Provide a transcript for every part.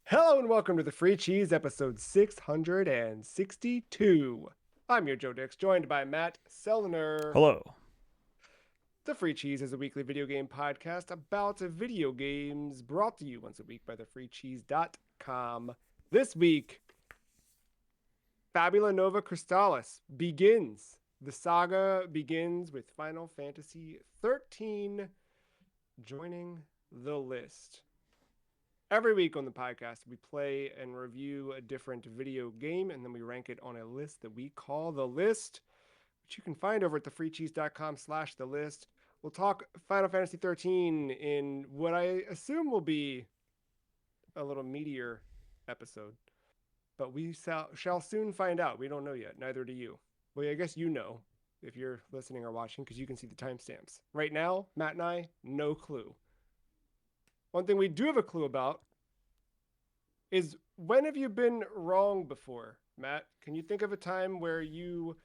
Hello and welcome to the Free Cheese episode 662. I'm your Joe Dix, joined by Matt Sellner. Hello. The Free Cheese is a weekly video game podcast about video games brought to you once a week by thefreecheese.com. This week, Fabula Nova Crystallis begins. The saga begins with Final Fantasy XIII joining the list. Every week on the podcast, we play and review a different video game, and then we rank it on a list that we call the list, which you can find over at thefreecheese.com/the list. We'll talk Final Fantasy XIII in what I assume will be a little meatier episode, but we shall soon find out. We don't know yet. Neither do you. Well, I guess you know if you're listening or watching because you can see the timestamps. Right now, Matt and I, no clue. One thing we do have a clue about is when have you been wrong before, Matt? Can you think of a time where you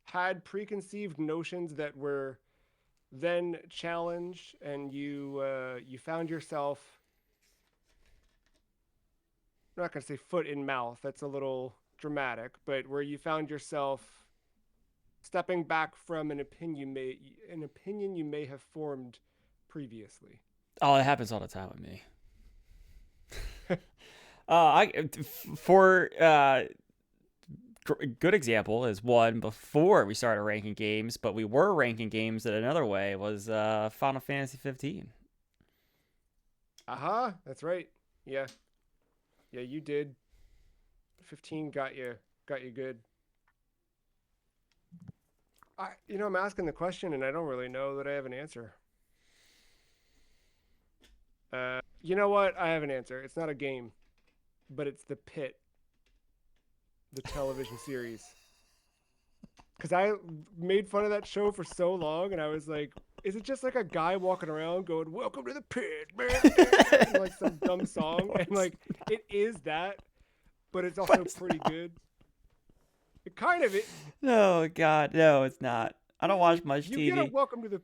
had preconceived notions that were then challenged and you found yourself, I'm not going to say foot in mouth, that's a little dramatic, but where you found yourself stepping back from an opinion you may have formed previously? Oh, it happens all the time with me. I for good example is one before we started ranking games, but we were ranking games in another way was Final Fantasy 15. Aha, that's right. Yeah. Yeah, you did. 15 got you good. I'm asking the question and I don't really know that I have an answer. You know what? I have an answer. It's not a game, but it's The Pit, the television series. Because I made fun of that show for so long, and I was like, is it just like a guy walking around going, "Welcome to the pit, man," like some dumb song? No, And it's like, it is that, but it's but also it's pretty not. good. It kind of it. No, God, no, it's not. I don't watch much You get a TV. welcome to the,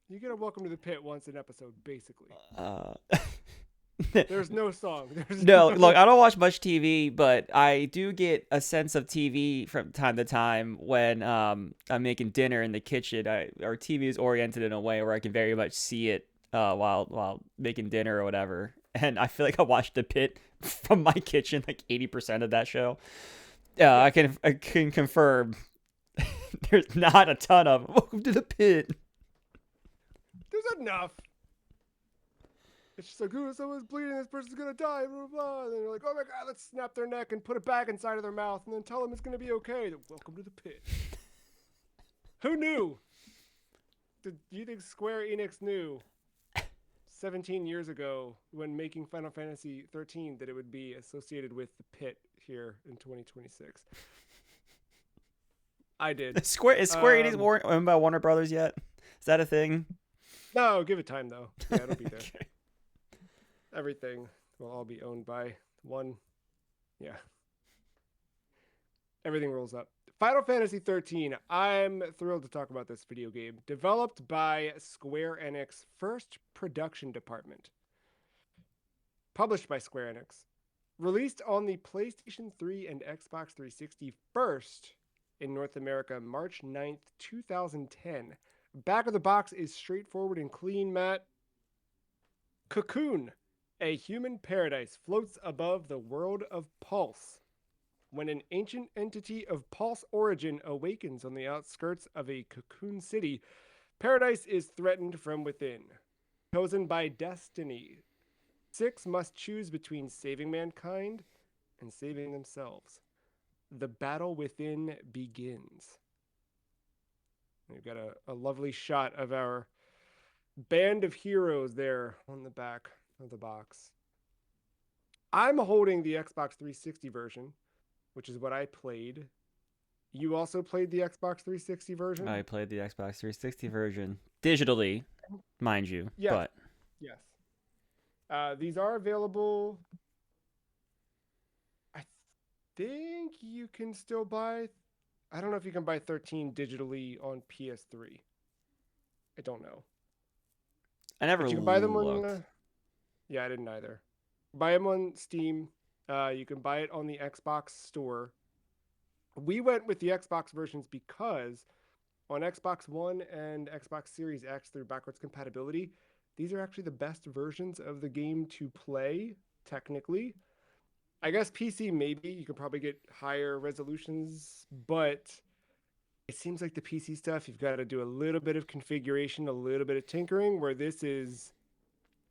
you get a welcome to the pit once an episode, basically. Uh, There's no song. There's No, look, no. I don't watch much TV, but I do get a sense of TV from time to time when I'm making dinner in the kitchen. Our TV is oriented in a way where I can very much see it while making dinner or whatever. And I feel like I watched The Pit from my kitchen like 80% of that show. Yep. I can confirm there's not a ton of Welcome to the Pit. There's enough. It's just like, oh, someone's bleeding, this person's gonna die, blah, blah, blah. And then you're like, oh my god, let's snap their neck and put it back inside of their mouth and then tell them it's gonna be okay. Welcome to the pit. Who knew? Do you think Square Enix knew 17 years ago when making Final Fantasy 13 that it would be associated with the pit here in 2026? I did. Is Square Enix Um, owned by Warner Brothers yet? Is that a thing? no, give it time though. Yeah, it'll be there. Okay. Everything will all be owned by one. Yeah, everything rolls up. Final Fantasy 13. I'm thrilled to talk about this video game. Developed by Square Enix First Production Department. Published by Square Enix. Released on the PlayStation 3 and Xbox 360 first in North America March 9th, 2010. Back of the box is straightforward and clean, Matt. Cocoon. A human paradise floats above the world of Pulse when an ancient entity of Pulse origin awakens on the outskirts of a cocoon city. Paradise is threatened from within. Chosen by destiny, six must choose between saving mankind and saving themselves. The battle within begins. We've got a lovely shot of our band of heroes there on the back of the box. I'm holding the Xbox 360 version, which is what I played. You also played the Xbox 360 version? I played the Xbox 360 version digitally, mind you, Yes, but yes. These are available. I think you can still buy. I don't know if you can buy 13 digitally on PS3. I don't know, I never but you can buy them on. looked. Yeah, I didn't either. Buy them on Steam. You can buy it on the Xbox store. We went with the Xbox versions because on Xbox One and Xbox Series X through backwards compatibility, these are actually the best versions of the game to play, technically. I guess PC, maybe you could probably get higher resolutions, but it seems like the PC stuff, you've got to do a little bit of configuration, a little bit of tinkering, where this is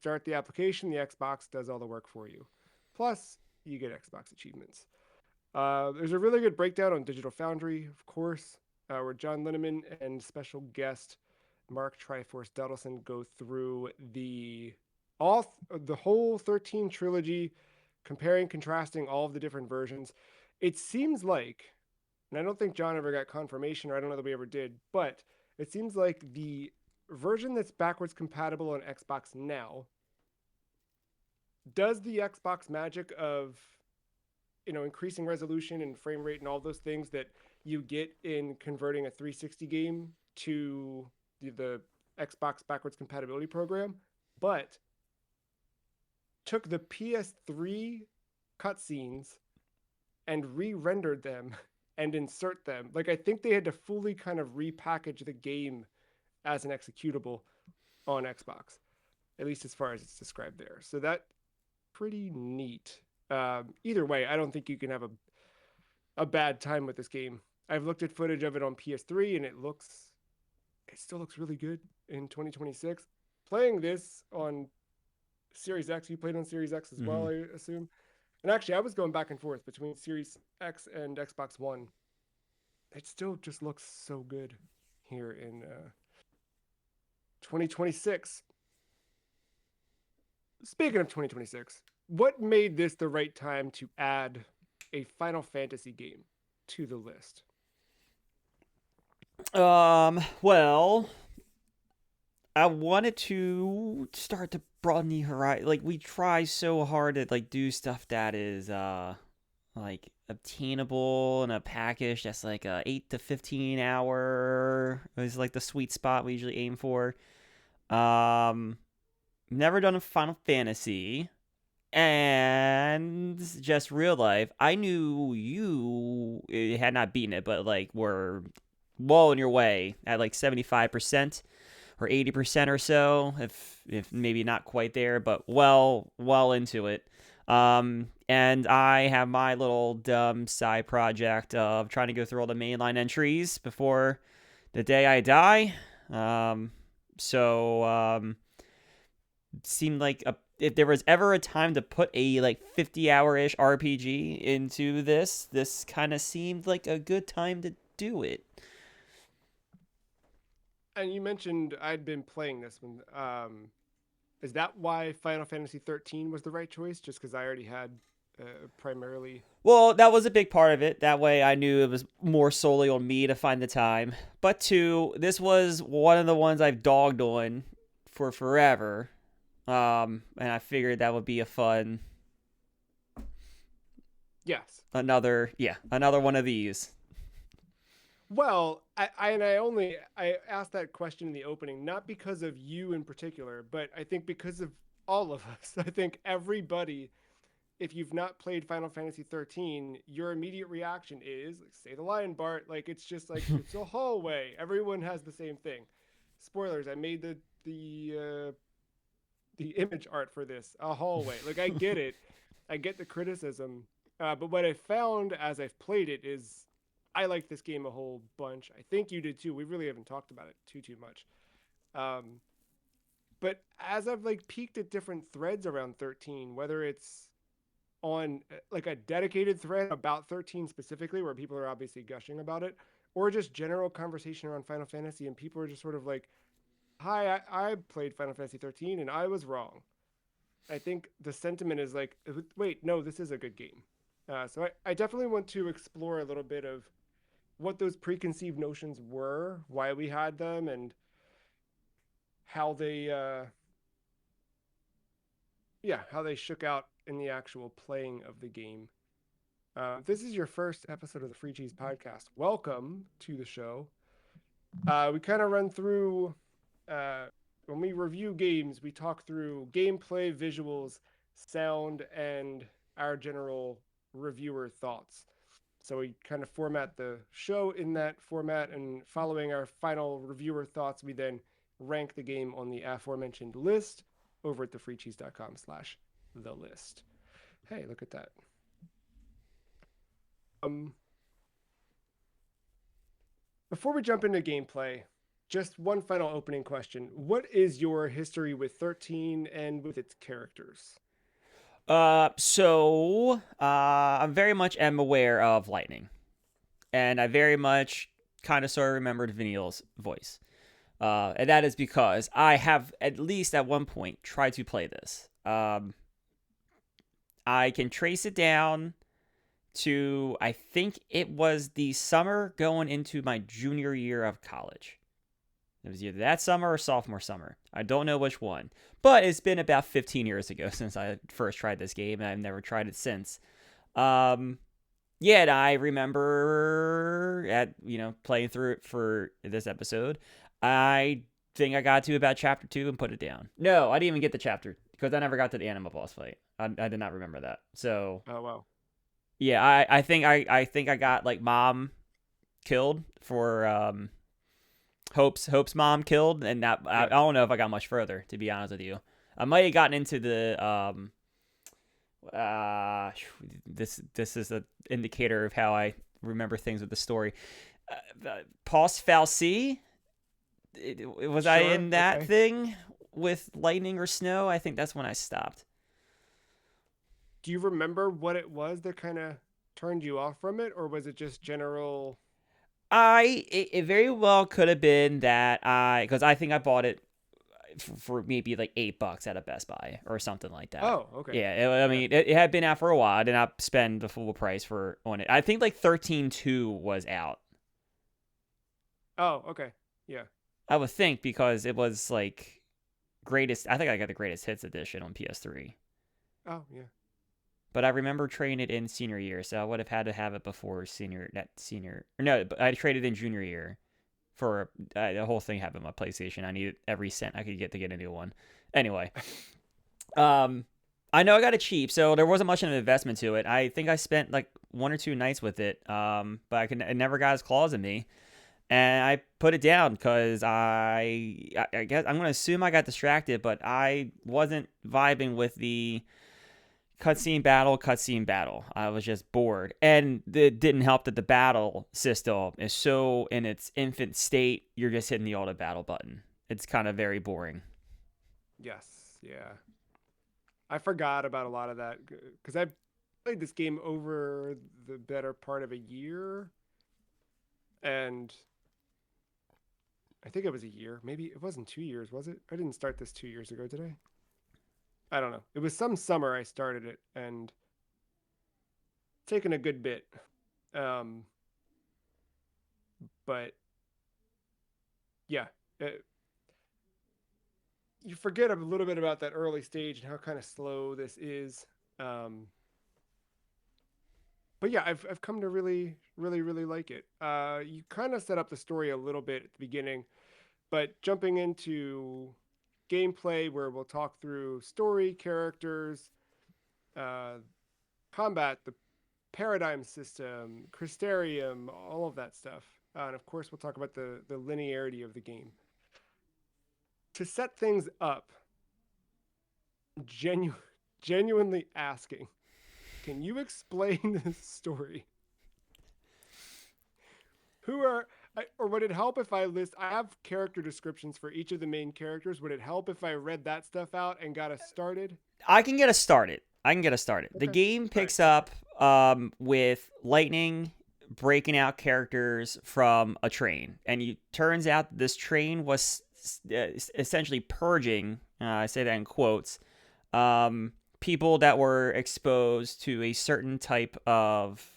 start the application, the Xbox does all the work for you. Plus, you get Xbox achievements. There's a really good breakdown on Digital Foundry, of course, where John Linneman and special guest Mark Triforce Dudelson go through the whole 13 trilogy, comparing, contrasting all of the different versions. It seems like, and I don't think John ever got confirmation, or I don't know that we ever did, but it seems like the version that's backwards compatible on Xbox now does the Xbox magic of increasing resolution and frame rate and all those things that you get in converting a 360 game to the Xbox backwards compatibility program, but took the PS3 cutscenes and re-rendered them and insert them. Like, I think they had to fully kind of repackage the game as an executable on Xbox, at least as far as it's described there. So that pretty neat. Either way, I don't think you can have a bad time with this game. I've looked at footage of it on PS3 and it still looks really good in 2026. Playing this on Series X, you played on Series X as Mm-hmm. well, I assume. And actually, I was going back and forth between Series X and Xbox One. It still just looks so good here in 2026. Speaking of 2026, what made this the right time to add a Final Fantasy game to the list? Well, I wanted to start to broaden the horizon. Like we try so hard to like do stuff that is like obtainable in a package that's like a 8 to 15 hour is like the sweet spot we usually aim for. Um, Never done a Final Fantasy, and just real life. I knew you had not beaten it, but like were well on your way at like 75% or 80% or so, if maybe not quite there, but well into it. And I have my little dumb side project of trying to go through all the mainline entries before the day I die. Um, so seemed like if there was ever a time to put a like 50-hour ish RPG into this kind of seemed like a good time to do it. And you mentioned I'd been playing this one. Is that why Final Fantasy 13 was the right choice? Just because I already had primarily. Well, that was a big part of it. That way I knew it was more solely on me to find the time. But two, this was one of the ones I've dogged on for forever. And I figured that would be a fun Yes. another one of these. Well, I asked that question in the opening, not because of you in particular, but I think because of all of us. I think everybody, if you've not played Final Fantasy 13, your immediate reaction is like, say the line, Bart. Like it's just like it's a hallway. Everyone has the same thing. Spoilers. I made the image art for this a hallway. Like I get it. I get the criticism. But what I found as I've played it is I like this game a whole bunch. I think you did too. We really haven't talked about it too much. Um, but as I've like peeked at different threads around 13, whether it's on like a dedicated thread about 13 specifically, where people are obviously gushing about it, or just general conversation around Final Fantasy, and people are just sort of like, "Hi, I played Final Fantasy 13 and I was wrong." I think the sentiment is like, "Wait, no, this is a good game." So I definitely want to explore a little bit of what those preconceived notions were, why we had them, and how they how they shook out in the actual playing of the game. If this is your first episode of the Free Cheese Podcast, welcome to the show. We kind of run through uh, when we review games, we talk through gameplay, visuals, sound, and our general reviewer thoughts. So we kind of format the show in that format, and following our final reviewer thoughts, we then rank the game on the aforementioned list over at thefreecheese.com/the list. Hey, look at that. Um, Before we jump into gameplay, just one final opening question. What is your history with 13 and with its characters? I very much am aware of Lightning, and I very much kind of sort of remembered Vanille's voice. And that is because I have at least at one point tried to play this. I can trace it down to, I think it was the summer going into my junior year of college. It was either that summer or sophomore summer. I don't know which one. But it's been about 15 years ago since I first tried this game, and I've never tried it since. Yeah, and I remember playing through it for this episode. I think I got to about chapter 2 and put it down. No, I didn't even get the chapter because I never got to the anima boss fight. I did not remember that. So, Oh, wow. yeah, I think I got like mom killed for Hope's mom killed, and that I don't know if I got much further, to be honest with you. I might have gotten into the this is an indicator of how I remember things with the story. Post Falsi, was I in that thing with lightning or snow? I think that's when I stopped. Do you remember what it was that kind of turned you off from it, or was it just general? It very well could have been that because I think I bought it for maybe like $8 at a Best Buy or something like that. Oh, okay. Yeah, I mean, it had been out for a while. I did not spend the full price on it. I think like 13.2 was out. Oh, okay. Yeah. I would think because it was like greatest. I think I got the greatest hits edition on PS3. Oh, yeah. But I remember trading it in senior year, so I would have had to have it before senior. No, I traded in junior year for the whole thing happened on my PlayStation. I needed every cent I could get to get a new one. Anyway, I know I got it cheap, so there wasn't much of an investment to it. I think I spent like 1 or 2 nights with it, but it never got its claws in me, and I put it down because I guess I'm gonna assume I got distracted, but I wasn't vibing with the cutscene battle. I was just bored. And it didn't help that the battle system is so in its infant state, you're just hitting the auto battle button. It's kind of very boring. Yes. Yeah. I forgot about a lot of that because I played this game over the better part of a year. And I think it was a year. Maybe it wasn't 2 years, was it? I didn't start this 2 years ago, did I? I don't know. It was some summer I started it and taken a good bit. But yeah, you forget a little bit about that early stage and how kind of slow this is. But yeah, I've come to really like it. You kind of set up the story a little bit at the beginning, but jumping into gameplay where we'll talk through story, characters, combat, the paradigm system, Crystarium, all of that stuff. And of course, we'll talk about the linearity of the game. To set things up, genuinely asking, can you explain this story? Or would it help if I have character descriptions for each of the main characters. Would it help if I read that stuff out and got us started? I can get us started. Okay. The game picks up with Lightning breaking out characters from a train. And it turns out this train was essentially purging, I say that in quotes, people that were exposed to a certain type of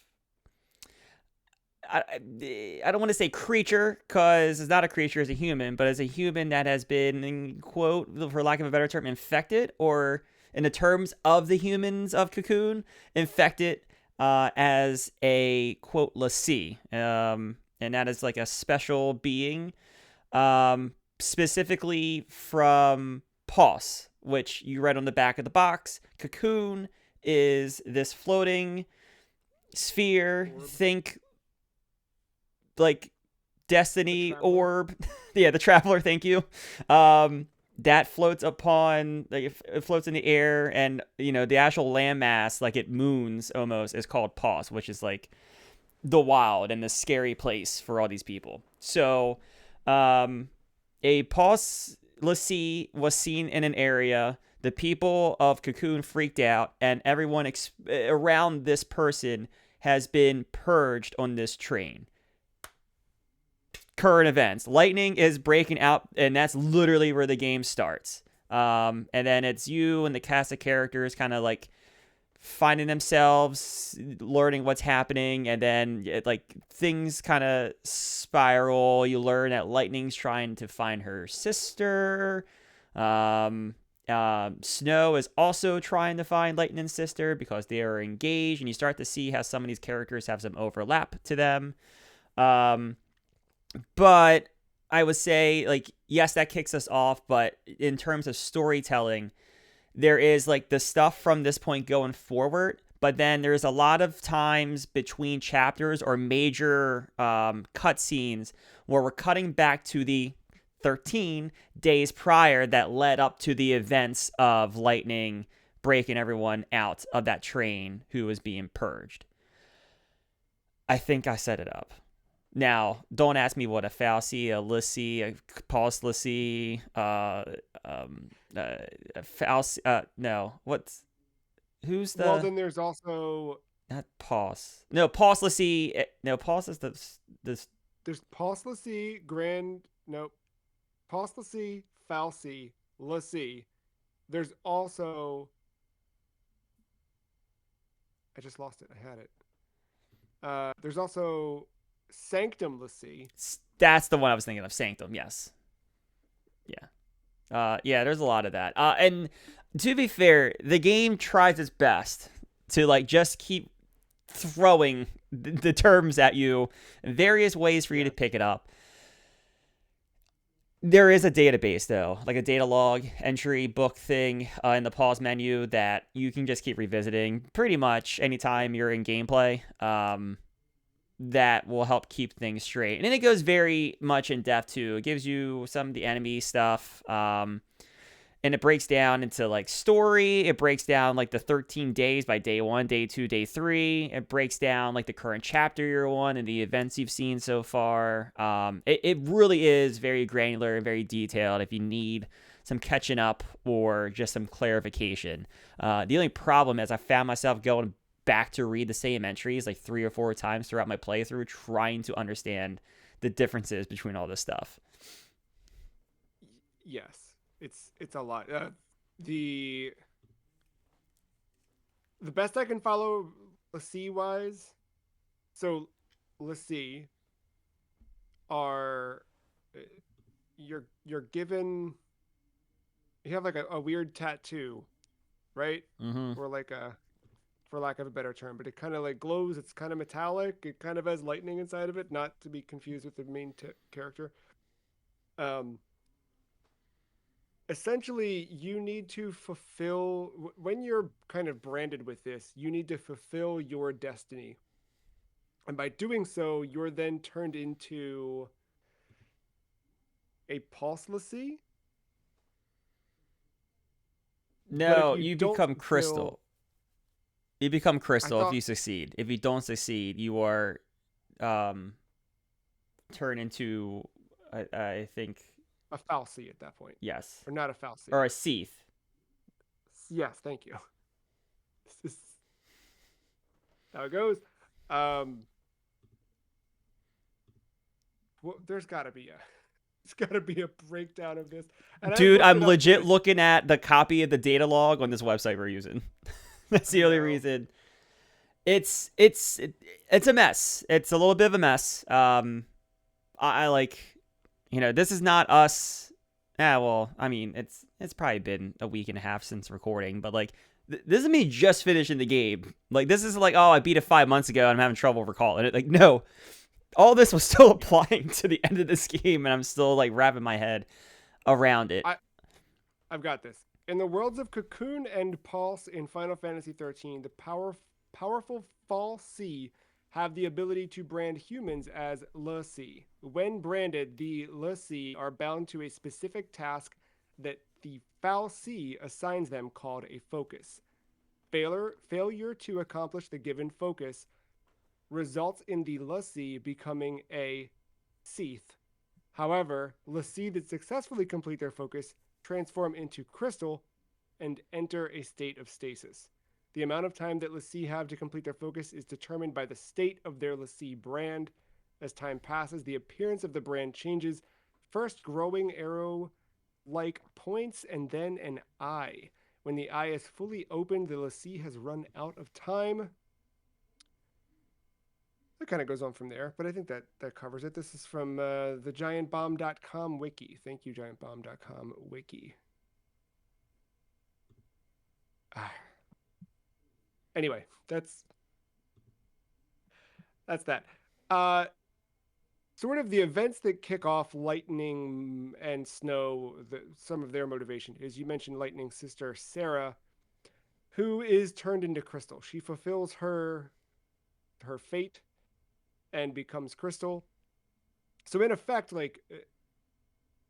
I don't want to say creature because it's not a creature, it's a human, but as a human that has been, in quote, for lack of a better term, infected, or in the terms of the humans of Cocoon, infected as a, quote, l'Cie. And that is like a special being, specifically from POS, which you read on the back of the box. Cocoon is this floating sphere. Orb. Think like The Destiny Traveler. orb. Yeah, the Traveler. Thank you. That floats upon, like, it floats in the air, and the actual landmass, like it moons almost, is called Pos, which is like the wild and the scary place for all these people. So, a Pos Lassie was seen in an area. The people of Cocoon freaked out, and everyone around this person has been purged on this train. Current events. Lightning is breaking out, and that's literally where the game starts. And then it's you and the cast of characters kind of like finding themselves, learning what's happening, and then things kind of spiral. You learn that Lightning's trying to find her sister. Snow is also trying to find Lightning's sister because they are engaged, and you start to see how some of these characters have some overlap to them. But I would say, like, yes, that kicks us off, but in terms of storytelling, there is like the stuff from this point going forward, but then there's a lot of times between chapters or major cutscenes where we're cutting back to the 13 days prior that led up to the events of Lightning breaking everyone out of that train who was being purged. I think I set it up. Now, don't ask me what a Falsy, a Lissy, a Pulse Lissy, Falsy, no, who's the... Well, then there's also... Not Pulse. No, Pulse Lissy, no, Pulse is this... There's Pulse Lassie, nope. Pulse Lassie, Falsy, Lassie. There's also... I just lost it. I had it. There's also... Sanctum Lassie. That's the one I was thinking of. Sanctum, yes. Yeah. Yeah, there's a lot of that. And to be fair, the game tries its best to like just keep throwing the terms at you in various ways for you to pick it up. There is a database, though, like a data log entry book thing in the pause menu that you can just keep revisiting pretty much anytime you're in gameplay. That will help keep things straight. And then it goes very much in depth too. It gives you some of the enemy stuff. And it breaks down into like story. It breaks down like the 13 days by day 1, day 2, day 3. It breaks down like the current chapter you're on and the events you've seen so far. It really is very granular and very detailed if you need some catching up or just some clarification. The only problem is I found myself going back to read the same entries like 3 or 4 times throughout my playthrough, trying to understand the differences between all this stuff. Yes, it's a lot. The best I can follow Lassie wise, so Lassie are you're given, you have like a weird tattoo, right? Mm-hmm. Or like a, for lack of a better term, but it kind of like glows. It's kind of metallic. It kind of has lightning inside of it, not to be confused with the main character. Essentially, you need to fulfill, when you're kind of branded with this, you need to fulfill your destiny. And by doing so, you're then turned into a Pulse Lassie. No, you become Crystal. You become Crystal if you succeed. If you don't succeed, you are turned into, I think... a Falsy at that point. Yes. Or not a Falsy. Or a Seath. Yes, thank you. This is how it goes. Well, there's got to be a breakdown of this. And dude, I'm legit looking at the copy of the data log on this website we're using. That's the only reason. It's a mess. It's a little bit of a mess. I like, this is not us. Well, I mean, it's probably been a week and a half since recording, but like, this is me just finishing the game. Like, this is like, oh, I beat it 5 months ago and I'm having trouble recalling it. Like, no, all this was still applying to the end of this game, and I'm still like wrapping my head around it. I've got this. In the worlds of Cocoon and Pulse in Final Fantasy XIII, the powerful Fall C have the ability to brand humans as Le C. When branded, the Le C are bound to a specific task that the Foul C assigns them called a focus. Failure to accomplish the given focus results in the Le C becoming a Seath. However, Le C that successfully complete their focus transform into crystal and enter a state of stasis. The amount of time that l'Cie have to complete their focus is determined by the state of their l'Cie brand. As time passes, the appearance of the brand changes, first growing arrow-like points and then an eye. When the eye is fully opened, the l'Cie has run out of time. That kind of goes on from there, but I think that covers it. This is from the giantbomb.com wiki. Thank you, giantbomb.com wiki. Anyway, that's that. Sort of the events that kick off Lightning and Snow, some of their motivation is, you mentioned Lightning's sister, Sarah, who is turned into crystal. She fulfills her fate and becomes crystal. So in effect, like,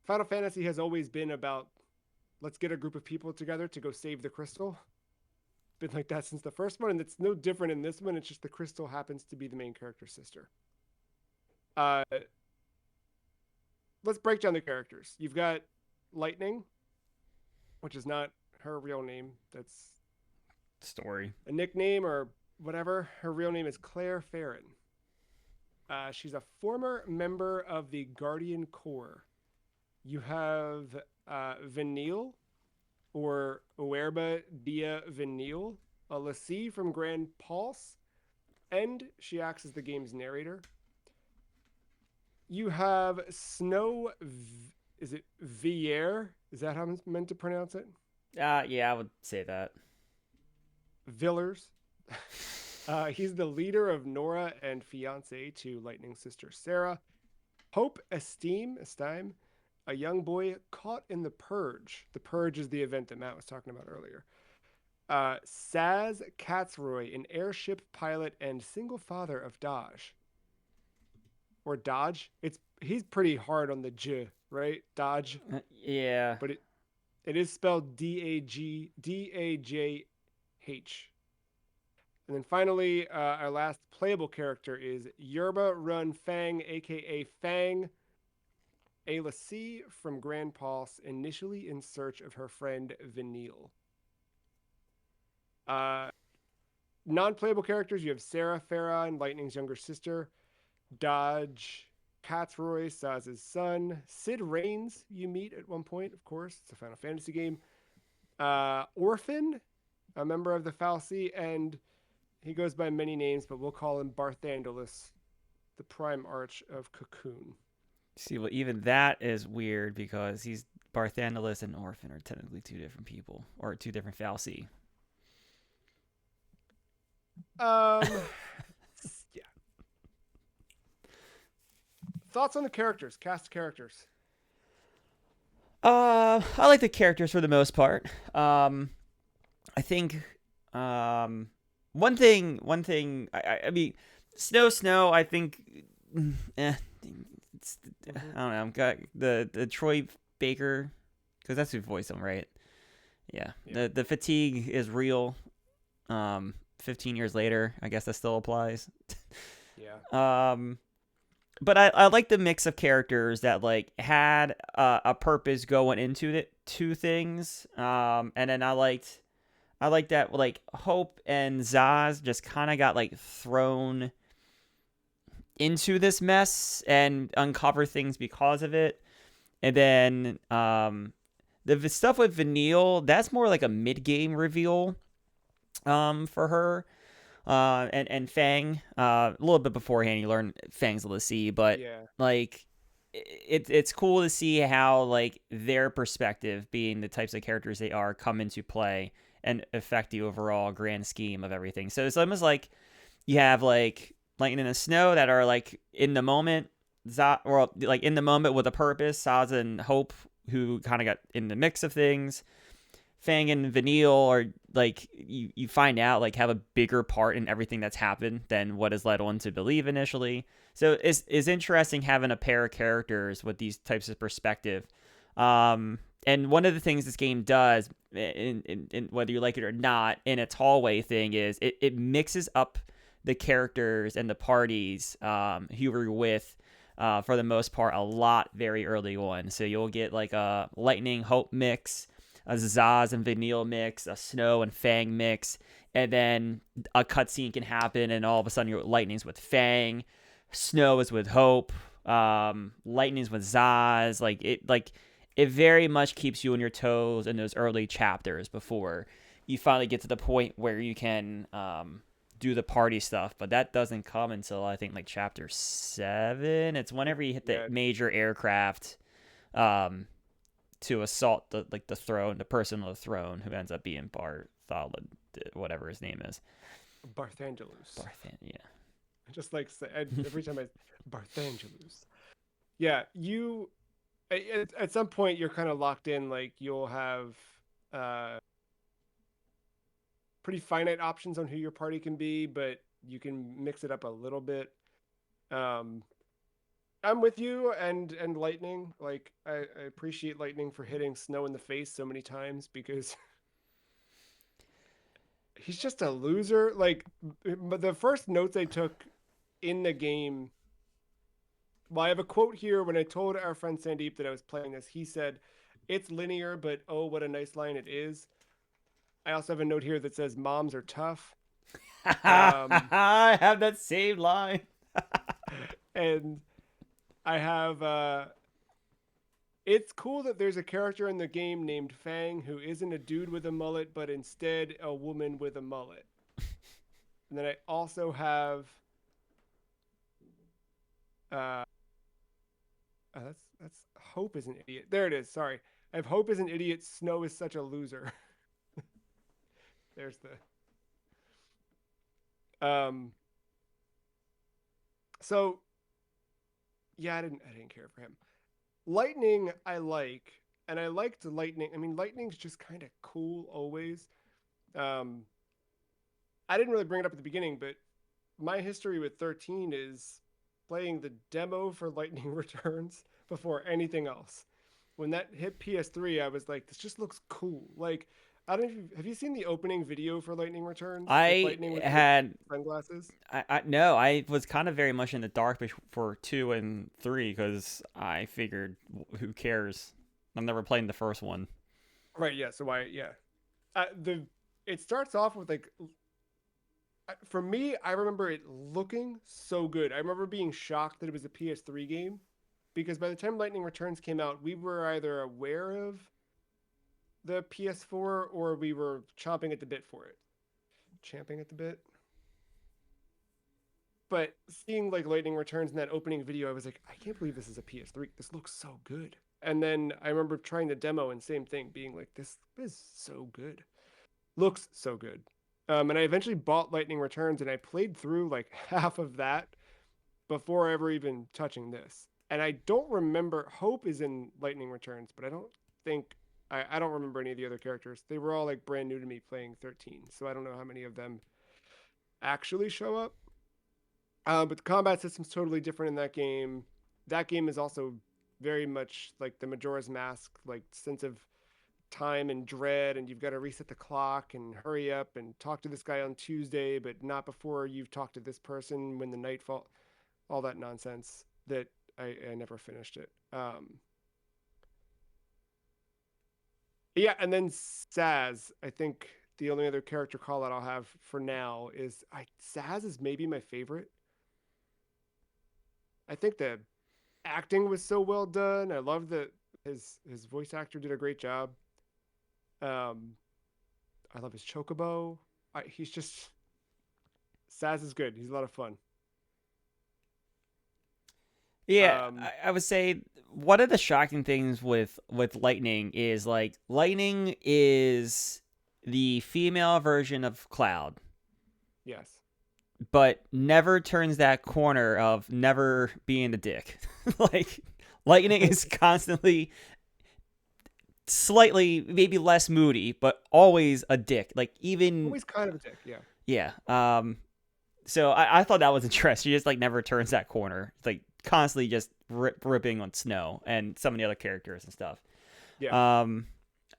Final Fantasy has always been about, let's get a group of people together to go save the crystal. Been like that since the first one, and it's no different in this one. It's just the crystal happens to be the main character's sister. Let's break down the characters. You've got Lightning, which is not her real name. That's story, a nickname or whatever. Her real name is Claire Farron. She's a former member of the Guardian Corps. You have Vanille, or Uerba Dia Vanille, a l'Cie from Grand Pulse, and she acts as the game's narrator. You have Snow, is it Villiers? Is that how I'm meant to pronounce it? Yeah, I would say that. Villers. He's the leader of Nora and fiance to Lightning's sister Sarah. Hope Estime, a young boy caught in the Purge. The Purge is the event that Matt was talking about earlier. Saz Katzroy, an airship pilot and single father of Dodge. Or Dodge. He's pretty hard on the J, right? Dodge. Yeah. But it is spelled Dajh. And then finally, our last playable character is Yerba Run Fang, aka Fang, a l'Cie from Grand Pulse, initially in search of her friend Vanille. Non-playable characters, you have Sarah Farron, Lightning's younger sister, Dodge Katzroy, Saz's son, Sid Raines, you meet at one point, of course. It's a Final Fantasy game. Orphan, a member of the Fal'Cie, and he goes by many names, but we'll call him Barthandelus, the prime arch of Cocoon. See, well, even that is weird because he's Barthandelus and Orphan are technically two different people, or two different Fal'Cie. Yeah. Thoughts on the characters, cast characters? I like the characters for the most part. I think one thing. I mean, Snow. I think, I don't know. I've got the Troy Baker, because that's who voiced him, right? Yeah. The fatigue is real. 15 years later, I guess that still applies. Yeah. But I like the mix of characters that like had a purpose going into the two things. And then I liked that like Hope and Zaz just kind of got like thrown into this mess and uncover things because of it. And then the stuff with Vanille, that's more like a mid-game reveal for her. And Fang, a little bit beforehand, you learn Fang's l'Cie, but like it's cool to see how like their perspective, being the types of characters they are, come into play and affect the overall grand scheme of everything. So it's almost like you have like Lightning and Snow that are like in the moment, or like in the moment with a purpose. Saz and Hope, who kind of got in the mix of things. Fang and Vanille are like you find out like have a bigger part in everything that's happened than what is led on to believe initially. So it's interesting having a pair of characters with these types of perspective. And one of the things this game does, in whether you like it or not, in its hallway thing is it mixes up the characters and the parties who you're with for the most part a lot very early on. So you'll get like a Lightning Hope mix, a Zaz and Vanille mix, a Snow and Fang mix, and then a cutscene can happen, and all of a sudden your Lightning's with Fang, Snow is with Hope, Lightning's with Zaz. It very much keeps you on your toes in those early chapters before you finally get to the point where you can do the party stuff. But that doesn't come until I think like chapter 7. It's whenever you hit the major aircraft. To assault the throne, the person on the throne, who ends up being Bartholomew, whatever his name is. Barthangelus. Yeah. Just like every time Barthangelus. Yeah, you at some point you're kind of locked in. Like you'll have pretty finite options on who your party can be, but you can mix it up a little bit. I'm with you and Lightning. Like I appreciate Lightning for hitting Snow in the face so many times because he's just a loser. Like, but the first notes I took in the game. Well, I have a quote here. When I told our friend Sandeep that I was playing this, he said, "It's linear, but oh, what a nice line it is." I also have a note here that says, "Moms are tough." I have that same line. And I have it's cool that there's a character in the game named Fang who isn't a dude with a mullet, but instead a woman with a mullet. And then I also have that's Hope is an idiot. There it is. Sorry. I have Hope is an idiot. Snow is such a loser. There's the so yeah, I didn't care for him. Lightning I like, and I liked Lightning. I mean, Lightning's just kind of cool always. I didn't really bring it up at the beginning, but my history with 13 is playing the demo for Lightning Returns before anything else. When that hit PS3, I was like, this just looks cool. Like, I don't know have you seen the opening video for Lightning Returns? With I Lightning with had sunglasses. no, I was kind of very much in the dark for 2 and 3 because I figured who cares. I'm never playing the first one. Right. Yeah. So it starts off with like, for me, I remember it looking so good. I remember being shocked that it was a PS3 game because by the time Lightning Returns came out, we were either aware of the PS4 or we were chomping at the bit for it. Champing at the bit. But seeing like Lightning Returns in that opening video, I was like, I can't believe this is a PS3. This looks so good. And then I remember trying the demo and same thing, being like, this is so good. Looks so good. And I eventually bought Lightning Returns and I played through like half of that before ever even touching this. And I don't remember, Hope is in Lightning Returns, but I don't think, I don't remember any of the other characters. They were all like brand new to me playing 13. So I don't know how many of them actually show up. But the combat system's totally different in that game. That game is also very much like the Majora's Mask, like sense of time and dread, and you've got to reset the clock and hurry up and talk to this guy on Tuesday, but not before you've talked to this person when the night fall. All that nonsense that I never finished it. Yeah, and then Saz. I think the only other character call that I'll have for now is Saz is maybe my favorite. I think the acting was so well done. I love that his voice actor did a great job. I love his chocobo. He's just Saz is good. He's a lot of fun. Yeah, I would say one of the shocking things with Lightning is like Lightning is the female version of Cloud. Yes. But never turns that corner of never being a dick. Like Lightning is constantly slightly maybe less moody, but always a dick. Like even Always kind of a dick. Yeah. yeah. So I thought that was interesting. She just like never turns that corner. It's like constantly just ripping on Snow and some of the other characters and stuff. Yeah. Um,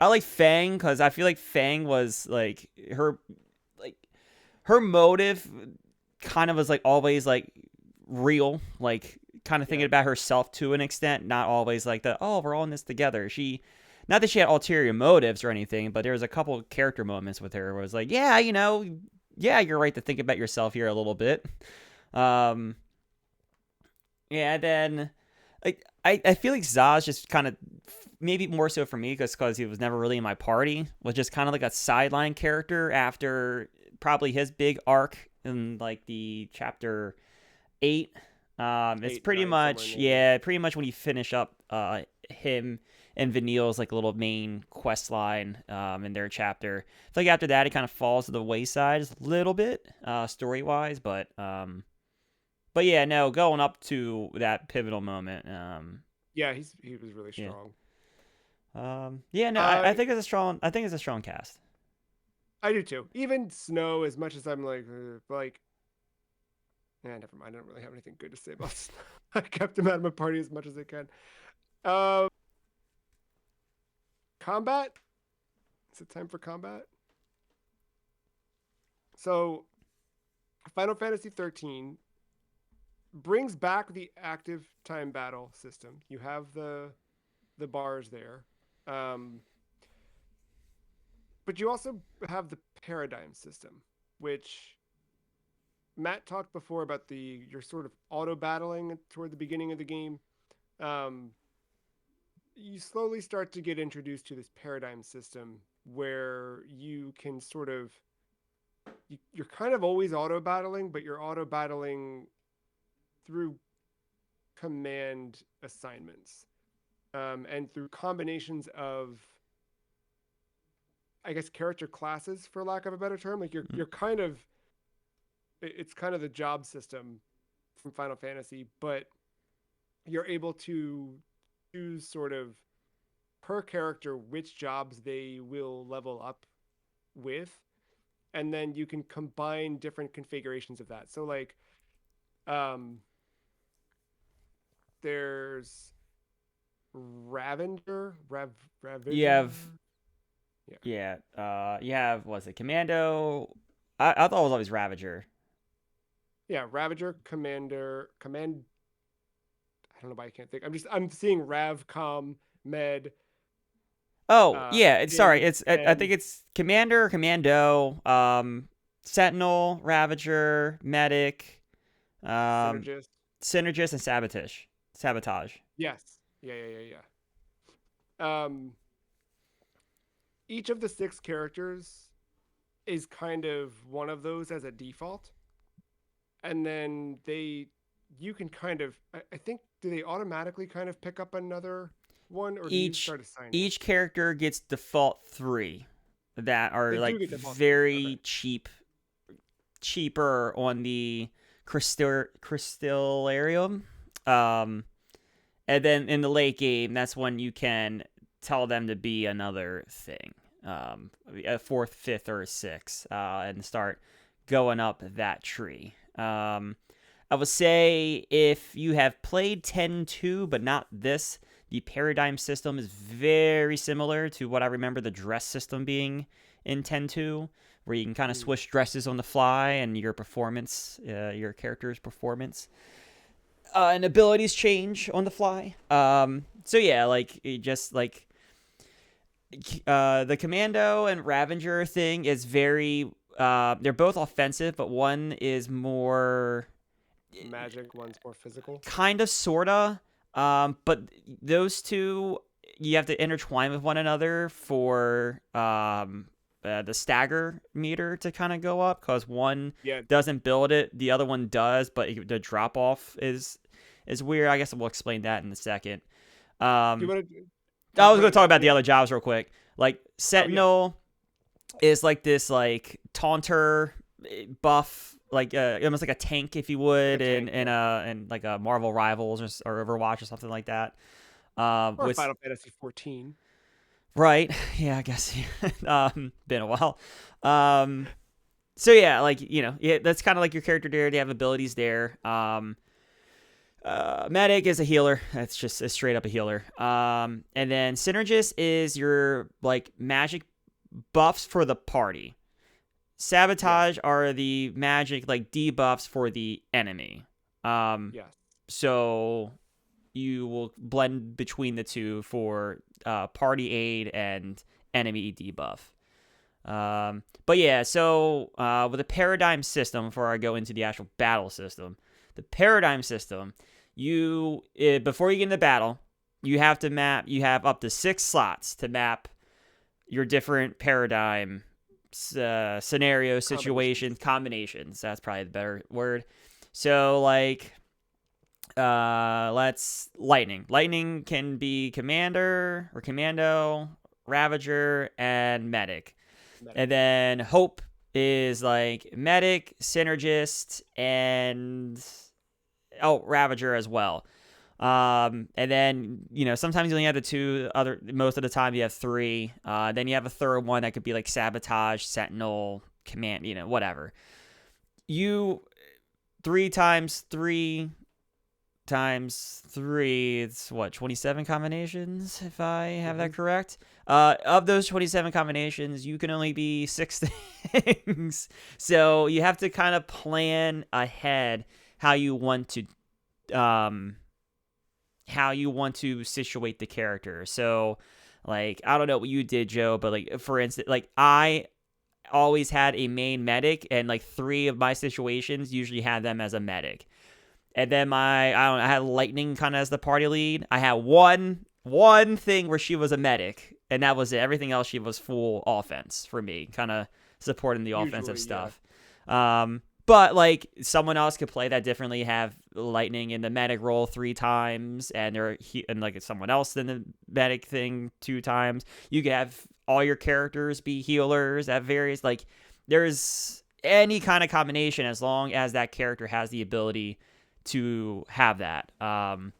I like Fang because I feel like Fang was like her motive kind of was like always like real, like kind of thinking Yeah. about herself to an extent, not always like the oh we're all in this together. She not that she had ulterior motives or anything, but there was a couple character moments with her where it was like, yeah, yeah, you're right to think about yourself here a little bit. Um, yeah, then like I feel like Zaz just kind of maybe more so for me because he was never really in my party was just kind of like a sideline character after probably his big arc in like the chapter 8. It's Eight, pretty nine, somewhere in much there. Yeah. yeah, pretty much when you finish up him and Vanille's like little main quest line in their chapter. I feel like after that it kind of falls to the wayside just a little bit story wise, but yeah, no, going up to that pivotal moment. Yeah. He was really Yeah. strong. Yeah, no, I I think it's a strong. I think it's a strong cast. I do too. Even Snow, as much as I'm like, never mind. I don't really have anything good to say about Snow. I kept him out of my party as much as I can. Um, Combat. Is it time for combat? So, Final Fantasy XIII brings back the active time battle system. You have the bars there, um, but you also have the paradigm system, which Matt talked before about the you're sort of auto battling toward the beginning of the game. Um, you slowly start to get introduced to this paradigm system where you can sort of you're kind of always auto battling, but you're auto battling through command assignments and through combinations of, I guess, character classes, for lack of a better term. Like you're kind of it's kind of the job system from Final Fantasy, but you're able to choose sort of per character which jobs they will level up with, and then you can combine different configurations of that. So like um there's You Ravager. have Yeah. yeah. You have what's it? Commando. I thought it was always Ravager. Yeah, Ravager, Commander, Command. I don't know why I can't think. I'm seeing Ravcom, Med, Oh yeah. It's sorry. King, It's I and think it's Commander, Commando, Sentinel, Ravager, Medic, um, Synergist. Synergist, and Sabotage. Yes. Yeah. Each of the six characters is kind of one of those as a default, and then you can kind of I think do they automatically kind of pick up another one, or do you Each start assigning? each character gets default 3 that are They do like get default three. Okay. very cheaper on the crystallarium. Um, and then in the late game, that's when you can tell them to be another thing, a fourth, fifth, or a sixth, and start going up that tree. I would say if you have played 10-2, but not this, the paradigm system is very similar to what I remember the dress system being in 10-2, where you can kind of Mm. switch dresses on the fly and your performance, your character's performance and abilities change on the fly. So yeah, like it just like the Commando and Ravager thing is very. They're both offensive, but one is more Magic, one's more physical. kind of sorta. But those two you have to intertwine with one another for the stagger meter to kind of go up because one Yeah. doesn't build it, the other one does, but the drop off is weird. I guess we'll explain that in a second. Do you Um, want to I talk was about going to it talk now? about the Yeah. other jobs real quick. Like Oh yeah. Sentinel is like this like taunter buff, like almost like a tank if you Like a would, tank. in Yeah. like a Marvel Rivals or Overwatch or something like that. Or With Final Fantasy 14. Right. Yeah, I guess. Been a while. Um, so yeah, like, yeah, that's kind of like your character there. They have abilities there. Medic is a healer. That's just a straight up a healer. And then Synergist is your like magic buffs for the party. Yeah. Sabotage are the magic like debuffs for the enemy. Yes. So you will blend between the two for party aid and enemy debuff. But yeah, so with a paradigm system, before I go into the actual battle system, the paradigm system, before you get into battle, you have to map. You have up to 6 slots to map your different paradigm scenario Combinations. situations combinations. That's probably the better word. So like let's lightning. Lightning can be commander or commando, ravager, and medic. Medic. And then hope is like medic, synergist, and ravager as well. And then sometimes you only have the two other. Most of the time you have three. Then you have a third one that could be like sabotage, sentinel, command. Whatever. You 3 times 3 it's what, 27 combinations, if I have that correct. Of those 27 combinations, you can only be 6 things. So you have to kind of plan ahead how you want to situate the character. So like, I don't know what you did, Joe, but like, for instance, like I always had a main medic, and like 3 of my situations usually had them as a medic. And then I had lightning kind of as the party lead. I had one thing where she was a medic, and that was it. Everything else, she was full offense for me, kind of supporting the offensive Usually, yeah. stuff. But like, someone else could play that differently, have lightning in the medic role 3 times, and like someone else in the medic thing 2 times. You could have all your characters be healers at various, like, there's any kind of combination as long as that character has the ability to have that. And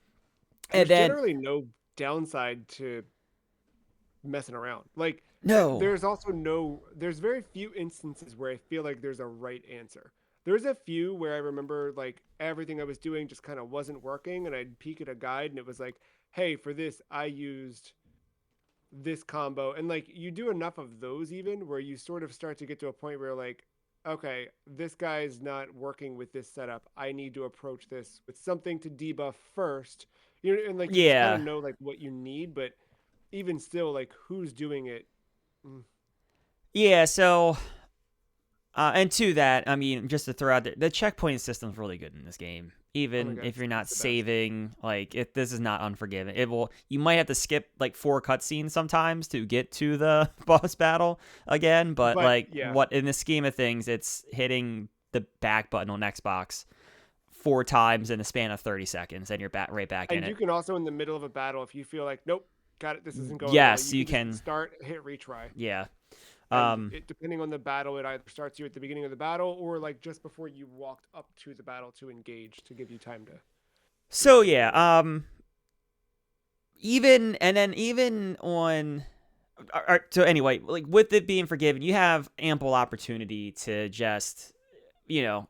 There's then generally no downside to messing around. Like, no, there's very few instances where I feel like there's a right answer. There's a few where I remember like everything I was doing just kind of wasn't working, and I'd peek at a guide and it was like, hey, for this, I used this combo. And like, you do enough of those even where you sort of start to get to a point where like, okay, this guy's not working with this setup. I need to approach this with something to debuff first. And like, you just kind of yeah, know like what you need, but even still, like, who's doing it? Mm. yeah. So, and to that, I mean, just to throw out there, the checkpoint system's really good in this game. Oh my Even god, if you're not it's the best. saving, like, this is not unforgiving. You might have to skip like 4 cutscenes sometimes to get to the boss battle again, but But like, yeah, what in the scheme of things, it's hitting the back button on Xbox 4 times in the span of 30 seconds, and you're right back in and you it. can also in the middle of a battle, if you feel like, nope, got it, this isn't going well, Yes, you you can just can. start, hit retry. Yeah. And Um, it, depending on the battle, it either starts you at the beginning of the battle or like just before you walked up to the battle to engage to give you time to so yeah. regenerate. Even on. So anyway, like, with it being forgiven, you have ample opportunity to just, you know,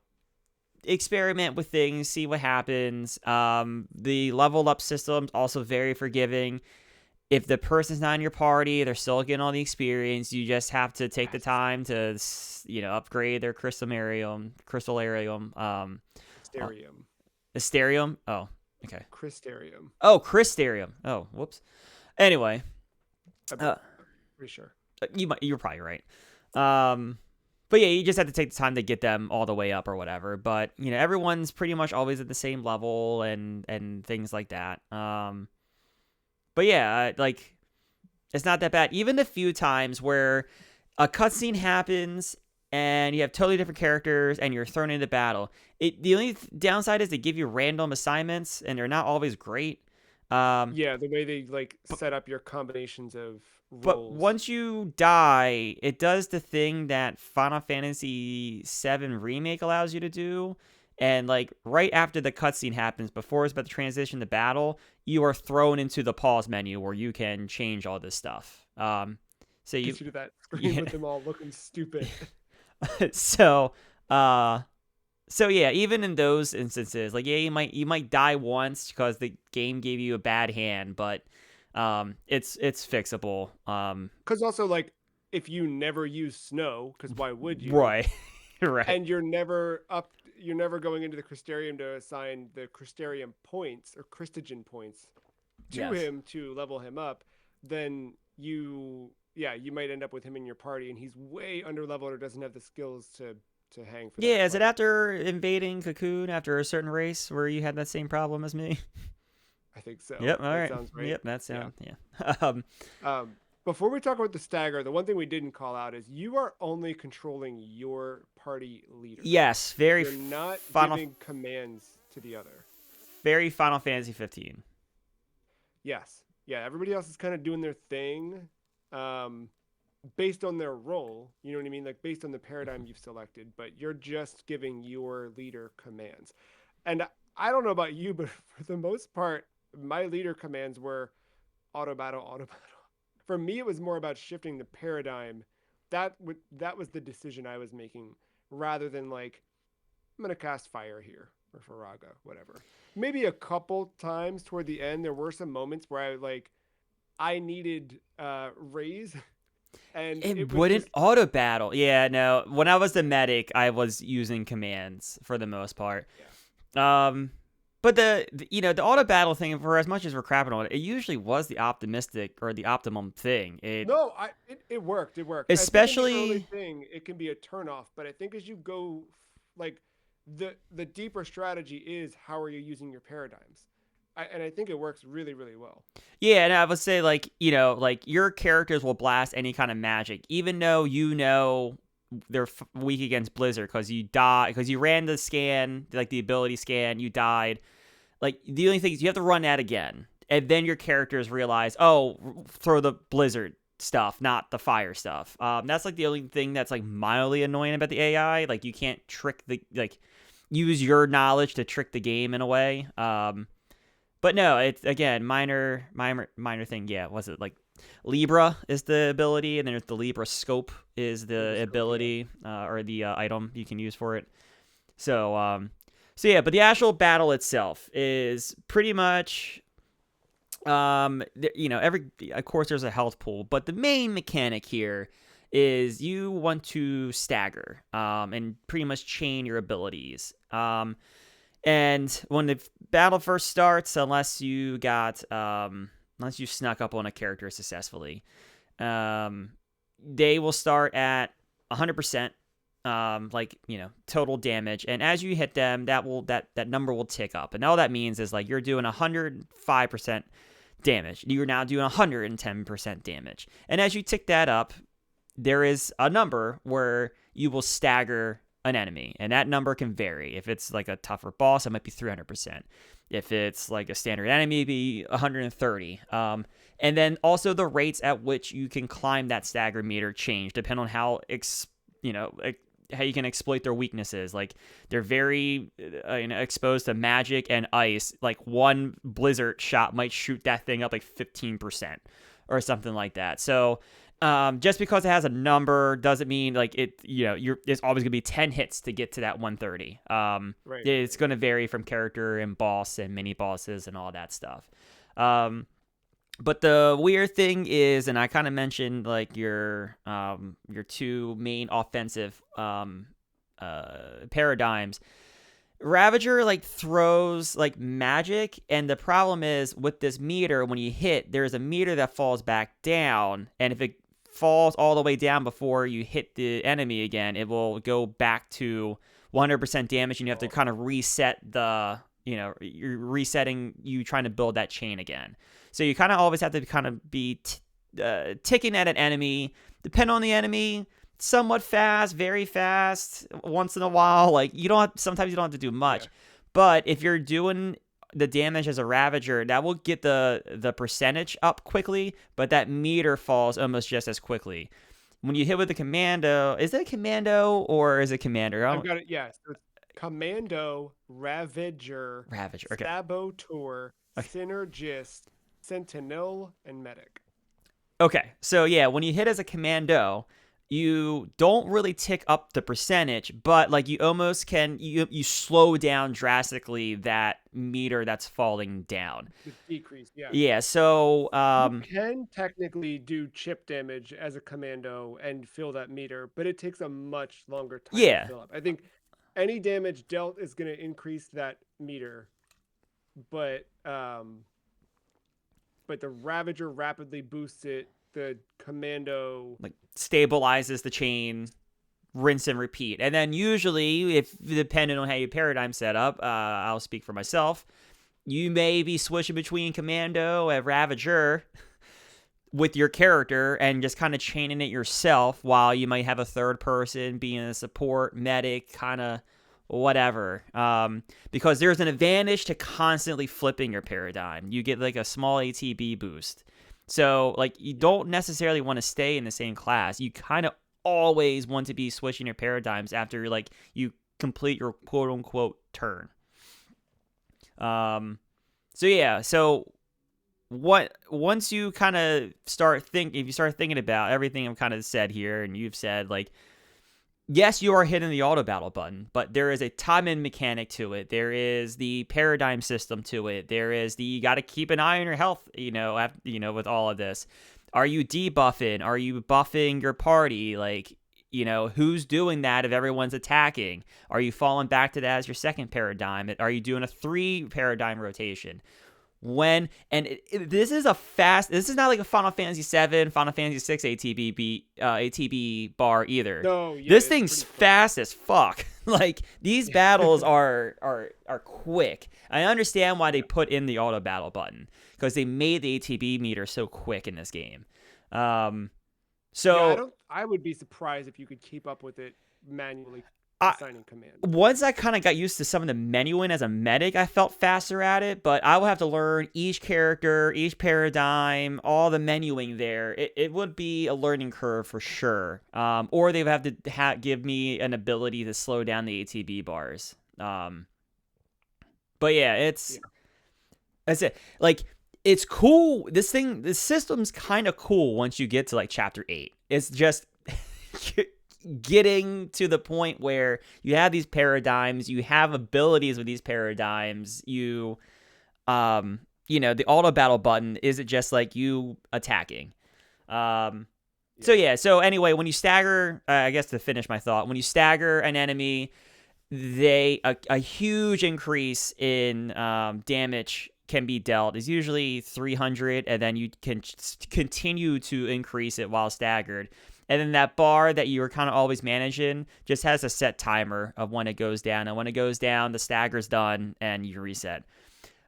experiment with things, see what happens. The level up system's also very forgiving. If the person's not in your party, they're still getting all the experience. You just have to take the Yes. time to, upgrade their crystallarium, uh, Crystarium. Asterium. Oh, okay. Crystarium. Oh, Crystarium. Oh, whoops. Anyway, I'm uh, pretty sure. you're probably right. Um, but yeah, you just have to take the time to get them all the way up or whatever. But everyone's pretty much always at the same level and things like that. But yeah, like, it's not that bad. Even the few times where a cutscene happens and you have totally different characters and you're thrown into battle, the only downside is they give you random assignments and they're not always great. Um, Yeah, the way they like set up your combinations of but roles. once you die, it does the thing that Final Fantasy VII Remake allows you to do. And like, right after the cutscene happens, before it's about to transition to battle, you are thrown into the pause menu where you can change all this stuff. So you, Gets you to that screen yeah. with them all looking stupid. so uh so yeah, even in those instances, like yeah, you might die once because the game gave you a bad hand, but it's fixable. Because also, like, if you never use snow, because why would you? Right. Right. And you're never going into the Crystarium to assign the Crystarium points or Christogen points to Yes. him to level him up, then you might end up with him in your party, and he's way under leveled or doesn't have the skills to hang for that Yeah, is it fight. after invading Cocoon after a certain race where you had that same problem as me? I think so. Yep, all That right. sounds right. Yep, that Yeah. sound yeah. Before we talk about the stagger, the one thing we didn't call out is you are only controlling your party leader. Yes, You're not Final giving commands to the other. very Final Fantasy 15. Yes. Yeah, everybody else is kind of doing their thing um, based on their role. You know what I mean? Like based on the paradigm you've selected, but you're just giving your leader commands. And I don't know about you, but for the most part, my leader commands were auto battle, auto battle. For me, it was more about shifting the paradigm. That was the decision I was making, rather than like I'm gonna cast fire here or Faraga, whatever. Maybe a couple times toward the end, there were some moments where I needed raise, and It it was wouldn't just auto battle. Yeah, no. When I was the medic, I was using commands for the most part. yeah. Um, but the auto battle thing, for as much as we're crapping on it, it usually was the optimistic or the optimum thing. No, it worked. It worked. I think in the early Especially thing, it can be a turnoff, but I think as you go, like the deeper strategy is how are you using your paradigms, and I think it works really really well. yeah, and I would say like your characters will blast any kind of magic, even though they're weak against Blizzard because you die because you ran the scan, like the ability scan, you died. Like the only thing is you have to run that again, and then your characters realize, oh, throw the Blizzard stuff, not the fire stuff. That's like the only thing that's like mildly annoying about the AI. Like you can't trick the like use your knowledge to trick the game in a way. But no, it's again minor thing. Yeah, was it like Libra is the ability, and then there's the Libra scope is the Libra scope, yeah. ability or the item you can use for it. So so yeah, but the actual battle itself is pretty much every of course there's a health pool, but the main mechanic here is you want to stagger and pretty much chain your abilities. And when the battle first starts, unless you snuck up on a character successfully, they will start at 100%, total damage. And as you hit them, that number will tick up. And all that means is like you're doing 105% damage. You're now doing 110% damage. And as you tick that up, there is a number where you will stagger an enemy, and that number can vary. If it's like a tougher boss, it might be 300%. If it's like a standard enemy, it'd be 130. And then also the rates at which you can climb that stagger meter change depending on how how you can exploit their weaknesses. Like they're very exposed to magic and ice. Like one blizzard shot might shoot that thing up like 15% or something like that. So just because it has a number doesn't mean like there's always gonna be 10 hits to get to that 130. It's gonna vary from character and boss and mini bosses and all that stuff. But the weird thing is, and I kind of mentioned like your two main offensive paradigms. Ravager like throws like magic, and the problem is with this meter, when you hit, there's a meter that falls back down, and if it falls all the way down before you hit the enemy again, it will go back to 100% damage, and you have to kind of reset you're resetting, you trying to build that chain again. So you kind of always have to kind of be ticking at an enemy, depend on the enemy, somewhat fast, very fast, once in a while. Like sometimes you don't have to do much. Yeah. But if you're doing the damage as a Ravager, that will get the percentage up quickly, but that meter falls almost just as quickly. When you hit with the Commando, is it a Commando or is it Commander? I've got it, yes. Yeah, Commando, Ravager, okay. Saboteur, Okay. Synergist, Sentinel, and Medic. Okay, so yeah, when you hit as a commando, you don't really tick up the percentage, but like you almost can you slow down drastically that meter that's falling down. The decrease, yeah. Yeah, so You can technically do chip damage as a commando and fill that meter, but it takes a much longer time to yeah, fill up. I think any damage dealt is going to increase that meter, but the Ravager rapidly boosts it. The commando, like stabilizes the chain, rinse and repeat. And then usually, if depending on how your paradigm set up, I'll speak for myself. You may be switching between commando and Ravager with your character and just kind of chaining it yourself, while you might have a third person being a support medic, kind of whatever. Because there's an advantage to constantly flipping your paradigm. You get like a small ATB boost. So like you don't necessarily want to stay in the same class. You kind of always want to be switching your paradigms after like you complete your quote unquote turn. So yeah, so what once you kind of if you start thinking about everything I've kind of said here, and you've said like, yes, you are hitting the auto battle button, but there is a time in mechanic to it. There is the paradigm system to it. There is the you got to keep an eye on your health. With all of this, are you debuffing? Are you buffing your party? Like, who's doing that if everyone's attacking? Are you falling back to that as your second paradigm? Are you doing a 3 paradigm rotation? This is not like a Final Fantasy VII, Final Fantasy VI ATB bar either. no, yeah, This it's thing's pretty quick. fast as fuck. Like these battles are quick. I understand why they put in the auto battle button, because they made the ATB meter so quick in this game. Um, Yeah, so I would be surprised if you could keep up with it manually I, assigning command. once I kind of got used to some of the menuing as a medic, I felt faster at it, but I will have to learn each character, each paradigm, all the menuing there. It would be a learning curve for sure. Or they would have to give me an ability to slow down the ATB bars. But yeah, Yeah. that's it. Like, it's cool. This system's kind of cool once you get to like chapter 8. It's just getting to the point where you have these paradigms, you have abilities with these paradigms, the auto battle isn't just like you attacking. So anyway, when you stagger, I guess to finish my thought, when you stagger an enemy, a huge increase in damage can be dealt. Is usually 300, and then you can continue to increase it while staggered. And then that bar that you were kind of always managing just has a set timer of when it goes down. And when it goes down, the stagger's done and you reset.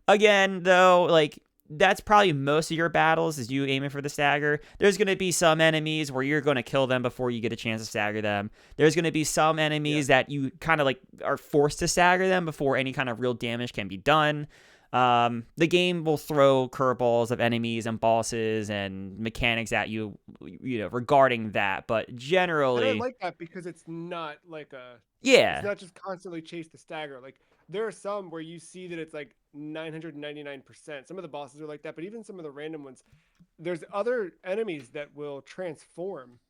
Again, though, like that's probably most of your battles is you aiming for the stagger. There's going to be some enemies where you're going to kill them before you get a chance to stagger them. There's going to be some enemies that you kind of like are forced to stagger them before any kind of real damage can be done. The game will throw curveballs of enemies and bosses and mechanics at you, regarding that. But And I generally, like that because it's not like it's yeah, not just constantly chase the stagger. Like there are some where you see that it's like 999%. Some of the bosses are like that, but even some of the random ones, there's other enemies that will transform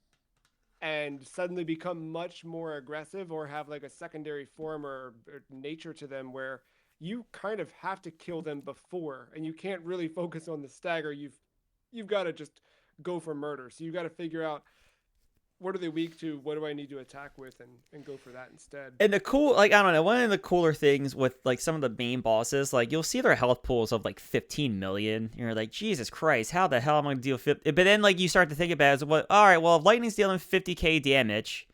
and suddenly become much more aggressive or have like a secondary form or nature to them where you kind of have to kill them before and you can't really focus on the stagger. You've got to just go for murder. So you got to figure out what are they weak to? What do I need to attack with and go for that instead? and I don't know, one of the cooler things with like some of the main bosses, like you'll see their health pools of like 15 million. You're like, Jesus Christ, how the hell am I gonna deal with 50? But then like you start to think about it, all right, well, if lightning's dealing 50k damage,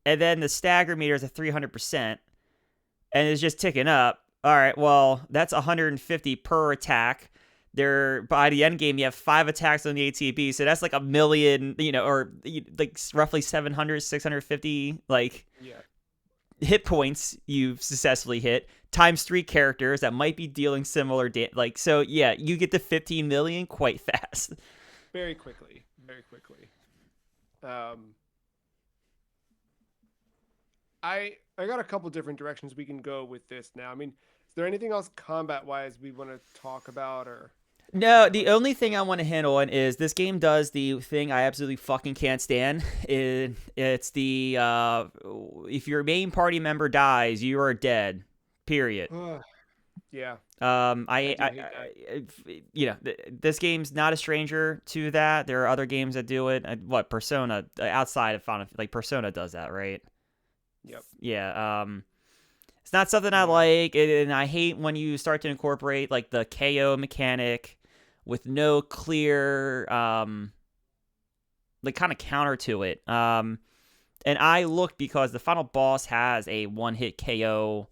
and then the stagger meter is at 300%, and it's just ticking up. All right, well, that's 150 per attack. There, by the end game, you have 5 attacks on the ATB, so that's like a million, or like roughly 700, 650 like Yeah. hit points you've successfully hit times 3 characters that might be dealing similar like, so yeah, you get to 15 million quite fast. Very quickly. Very quickly. I got a couple different directions we can go with this now. I mean, is there anything else combat wise we want to talk about or No, the only thing I want to handle on is this game does the thing I absolutely fucking can't stand. It's the if your main party member dies, you are dead. Period. Ugh, yeah, I I, do I, hate that. this game's not a stranger to that. There are other games that do it. What Persona outside of Final, like Persona does that, right? Yep. Yeah. It's not something I Yeah. like, and I hate when you start to incorporate like the KO mechanic with no clear like kind of counter to it. And I looked because the final boss has a one-hit KO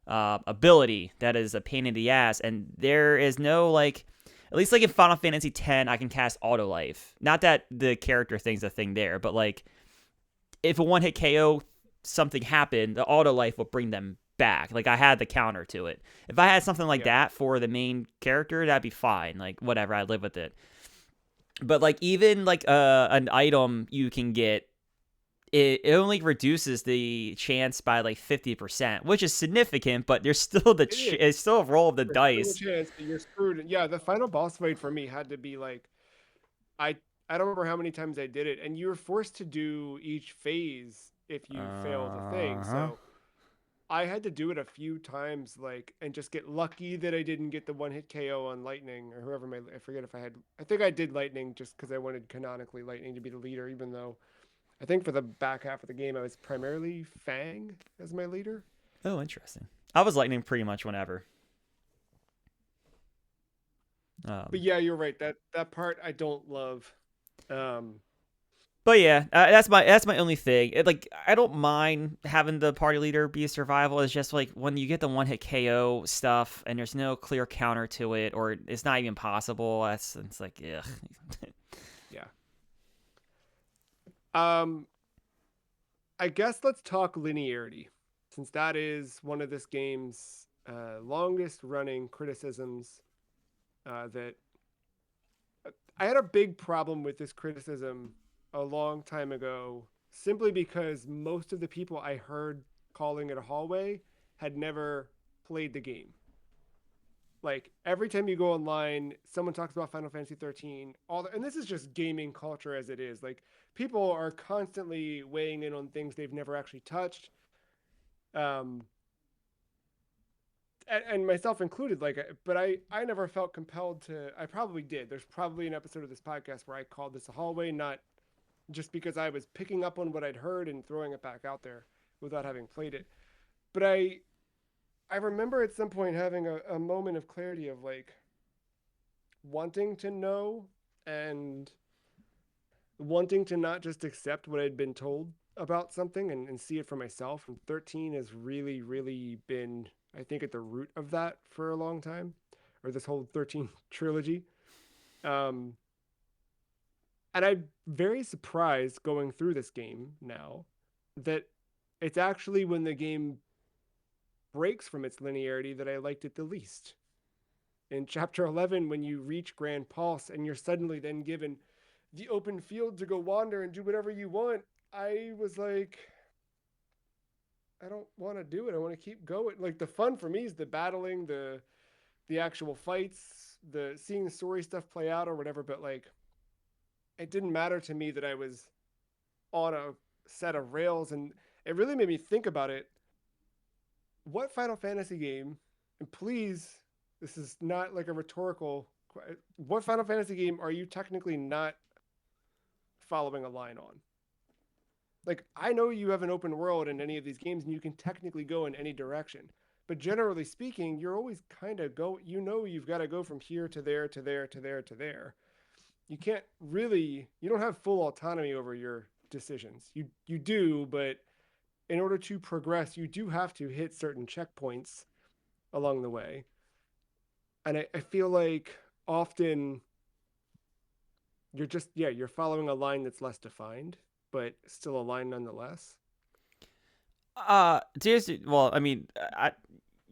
ability that is a pain in the ass, and there is no like, at least like in Final Fantasy X, I can cast auto life. Not that the character thing's a thing there, but like if a one-hit KO something happened, the auto life will bring them back. Like I had the counter to it. If I had something like Yeah. that for the main character, that'd be fine. Like whatever, I'd live with it. But like even like an item you can get, it only reduces the chance by like 50%, which is significant, but there's still It is. it's still a roll of the There's still a dice. chance that you're screwed. Yeah, the final boss fight for me had to be like I I don't remember how many times I did it, and you were forced to do each phase if you failed a thing. Uh-huh. So I had to do it a few times, like, and just get lucky that I didn't get the one hit KO on Lightning or whoever my I forget if I had. I think I did Lightning just because I wanted canonically Lightning to be the leader, even though I think for the back half of the game I was primarily Fang as my leader. Oh, interesting. I was lightning pretty much whenever. But Um, yeah, you're right. That part I don't love. Um, But yeah, that's my only thing. Like I don't mind having the party leader be a survival. It's just like when you get the one hit KO stuff and there's no clear counter to it, or it's not even possible. It's like ugh. yeah. Um, I guess let's talk linearity, since that is one of this game's longest running criticisms. That I had a big problem with this criticism a long time ago, simply because most of the people I heard calling it a hallway had never played the game. Like every time you go online, someone talks about Final Fantasy 13, and this is just gaming culture as it is. Like people are constantly weighing in on things they've never actually touched. Um, and myself included, like, but I never felt compelled to. I probably did. There's probably an episode of this podcast where I called this a hallway, not just because I was picking up on what I'd heard and throwing it back out there without having played it. But I remember at some point having a moment of clarity of like wanting to know and wanting to not just accept what I'd been told about something and see it for myself. And 13 has really, really been, I think, at the root of that for a long time, or this whole 13 trilogy. Um, and I'm very surprised going through this game now that it's actually when the game breaks from its linearity that I liked it the least. In chapter 11, when you reach Grand Pulse and you're suddenly then given the open field to go wander and do whatever you want, I was like, I don't want to do it. I want to keep going. Like the fun for me is the battling, the actual fights, the seeing the story stuff play out or whatever. But like, it didn't matter to me that I was on a set of rails, and it really made me think about it. What Final Fantasy game? And please, this is not like a rhetorical. What Final Fantasy game are you technically not following a line on? Like I know you have an open world in any of these games and you can technically go in any direction. But generally speaking, you're always kind of go you know you've got to go from here to there to there to there to there. You can't really you don't have full autonomy over your decisions. You do, but in order to progress, you do have to hit certain checkpoints along the way. And I feel like often you're just you're following a line that's less defined, but still a line nonetheless. Well, I mean,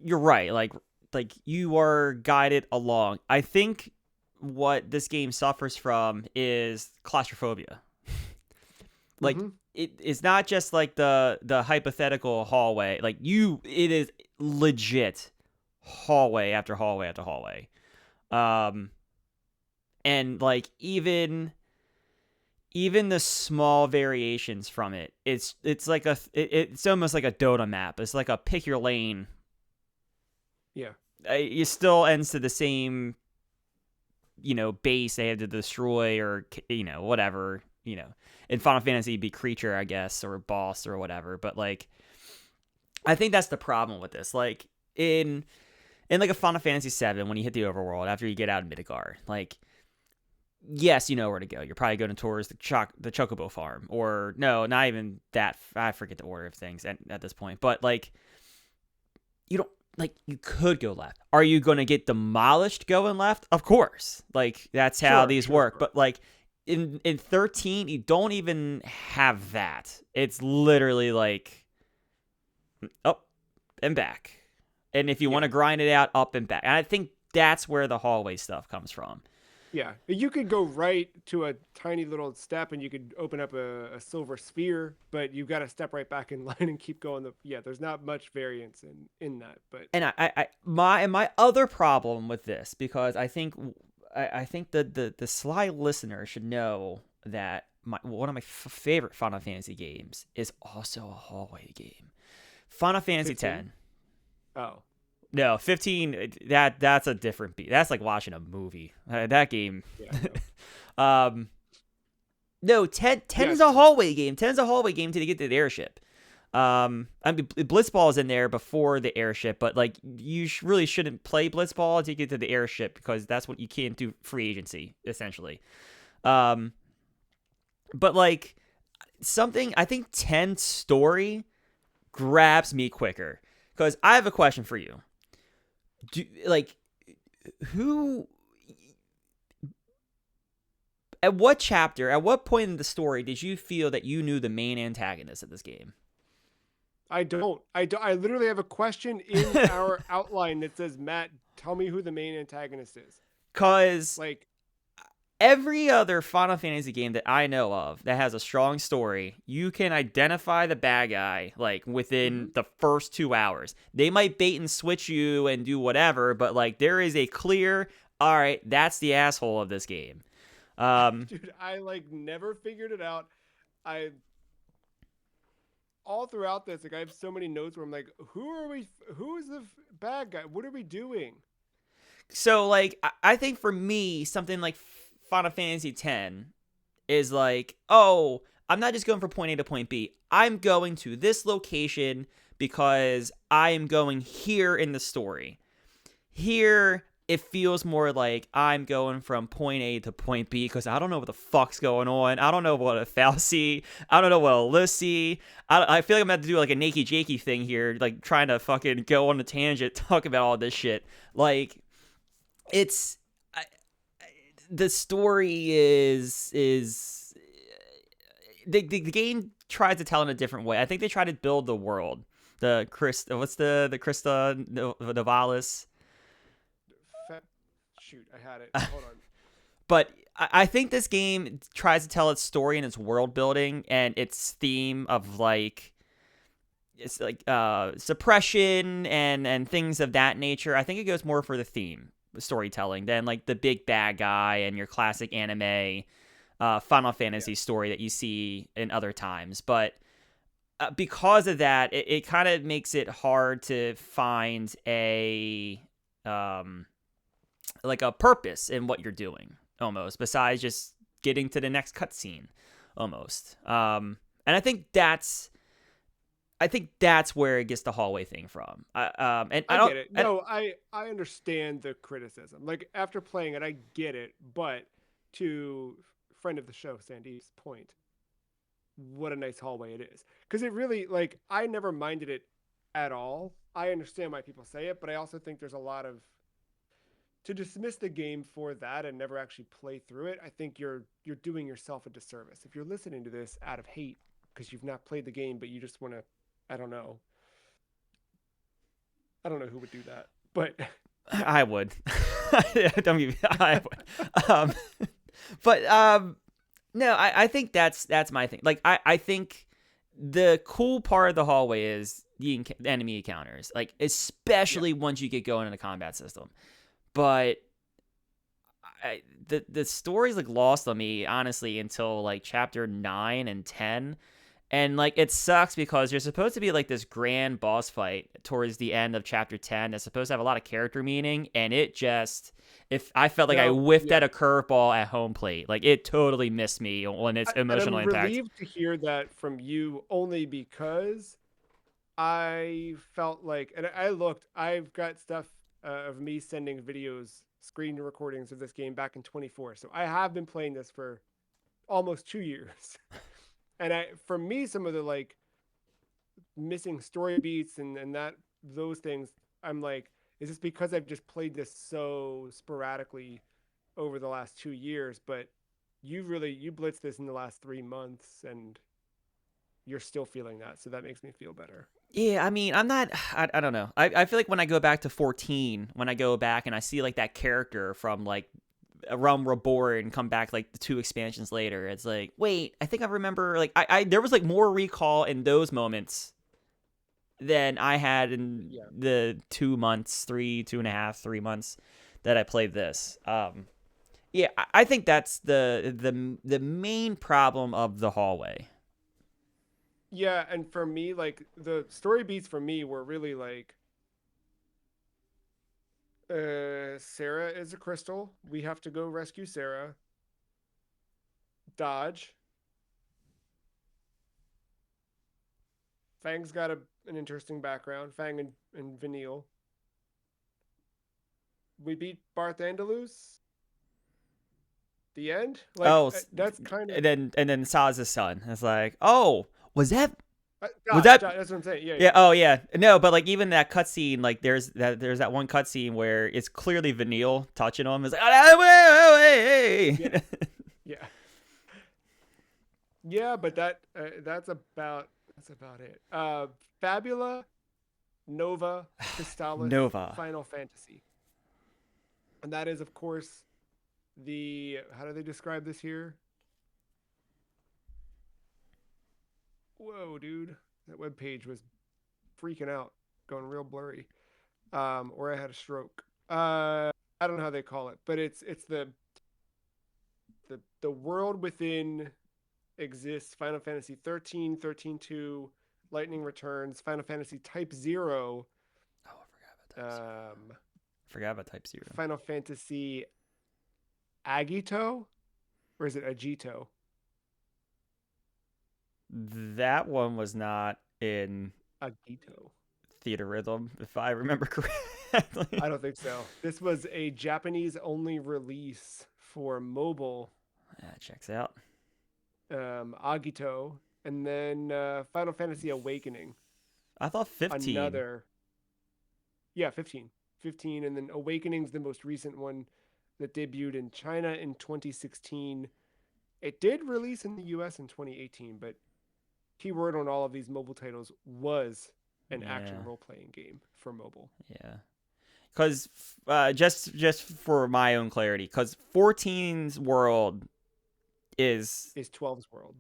you're right. Like you are guided along. I think what this game suffers from is claustrophobia. Like Mm-hmm. it's not just like the hypothetical hallway. Like it is legit hallway after hallway after hallway. Um, And like even the small variations from it's like it's almost like a Dota map. It's like a pick your lane. Yeah. It still ends to the same, base they had to destroy, or whatever. In Final Fantasy, it'd be creature, I guess, or boss or whatever. But like, I think that's the problem with this. Like in like a Final Fantasy VII, when you hit the overworld after you get out of Midgard, like, yes, you know where to go. You're probably going towards the Chocobo farm, or no, not even that. I forget the order of things at this point. But like, you don't like you could go left. Are you going to get demolished going left? Of course. Like that's how these work. But like in 13, you don't even have that. It's literally like up and back. And if you want to grind it out, up and back. And I think that's where the hallway stuff comes from. Yeah, you could go right to a tiny little step and you could open up a silver sphere, but you've got to step right back in line and keep going. There's not much variance in that. But and my other problem with this, because I think the sly listener should know that one of my favorite Final Fantasy games is also a hallway game. Final Fantasy 15? X. Oh. No, 15. That's a different beat. That's like watching a movie. That game. Yeah, no, 10 is a hallway game. 10 is a hallway game till you get to the airship. I mean, Blitzball is in there before the airship, but like you really shouldn't play Blitzball until you get to the airship, because that's what you can't do free agency essentially. But like something, I think 10 story grabs me quicker, because I have a question for you. Who at what chapter, at what point in the story did you feel that you knew the main antagonist of this game? I don't. I literally have a question in our outline that says, Matt, tell me who the main antagonist is. Because like every other Final Fantasy game that I know of that has a strong story, you can identify the bad guy like within the first 2 hours. They might bait and switch you and do whatever, but like there is a clear, all right, that's the asshole of this game. Dude, I like never figured it out. All throughout this, like I have so many notes where I'm like, who is the bad guy? What are we doing? So like I think for me, something like Final Fantasy X is like, oh, I'm not just going from point A to point B. I'm going to this location because I am going here in the story. Here, it feels more like I'm going from point A to point B because I don't know what the fuck's going on. I don't know what a Falsi. I don't know what a Lissy. I feel like I'm about to do like a Nakey Jakey thing here, like trying to fucking go on a tangent, talk about all this shit. Like, it's... the story is the game tries to tell in a different way. I think they try to build the world. The Crystal Novalis? Shoot, I had it. Hold on. But I think this game tries to tell its story and its world building and its theme of like it's like suppression and things of that nature. I think it goes more for the theme storytelling than like the big bad guy and your classic anime Final Fantasy story that you see in other times. But because of that, it kind of makes it hard to find a like a purpose in what you're doing, almost, besides just getting to the next cutscene, almost. And I think that's where it gets the hallway thing from. And I get it. No, I understand the criticism. Like after playing it, I get it. But to friend of the show, Sandeep's point, what a nice hallway it is. Because it really, like, I never minded it at all. I understand why people say it, but I also think there's a lot of to dismiss the game for that and never actually play through it. I think you're doing yourself a disservice if you're listening to this out of hate because you've not played the game, but you just want to. I don't know who would do that, but I would. I would. No, I think that's my thing. Like, I think the cool part of the hallway is the enemy encounters, like especially once you get going in the combat system. But the story's like lost on me honestly until like chapter 9 and 10. And like it sucks because you're supposed to be like this grand boss fight towards the end of chapter 10 that's supposed to have a lot of character meaning, and it just, if I felt like I No, whiffed yeah. at a curveball at home plate, like it totally missed me on its And emotional I'm impact. relieved to hear that from you only because I felt like, and I looked, I've got stuff of me sending videos, screen recordings of this game back in 24. So I have been playing this for almost 2 years. And for me, some of the like missing story beats and that, those things, I'm like, is this because I've just played this so sporadically over the last 2 years? But you blitzed this in the last 3 months and you're still feeling that. So that makes me feel better. Yeah, I mean, I'm not. I don't know. I feel like when I go back to 14, when I go back and I see like that character from like Realm Reborn come back like the 2 expansions later, it's like, wait, I think I remember. Like, I there was like more recall in those moments than I had in Yeah. the 2 months, 2.5, 3 months that I played this. Yeah, I think that's the main problem of the hallway. Yeah, and for me, like the story beats for me were really like Sarah is a crystal. We have to go rescue Sarah. Dodge. Fang's got an interesting background. Fang and Vanille. We beat Barth Andalus. The end? Like Oh, that's kind of and then Saz's son. It's like, oh, was that was Dodge, that Dodge. That's what I'm saying. Yeah, yeah, yeah, oh yeah. No, but like even that cutscene, like there's that one cutscene where it's clearly Vanille touching him. It's like, oh, wait, yeah, wait, wait. yeah, yeah. But that's about it. Fabula Nova Crystallis Nova. Final Fantasy, and that is of course the, how do they describe this here? Whoa, dude, that web page was freaking out, going real blurry. Or I had a stroke. I don't know how they call it, but it's the world within exists. Final Fantasy 13, 13-2, Lightning Returns, Final Fantasy Type 0, Oh, I forgot about Type Zero. um, I forgot about Type Zero. Final Fantasy Agito, or is it Agito? That one was not in Agito. Theater Rhythm, if I remember correctly. I don't think so. This was a Japanese only release for mobile, Yeah, checks out. Agito, and then Final Fantasy Awakening, I thought 15. another, yeah, 15. 15, and then Awakening's the most recent one that debuted in China in 2016. It did release in the US in 2018, but keyword on all of these mobile titles was an action Yeah, role playing game for mobile. yeah. Because just for my own clarity, because 14's world is Is 12's world.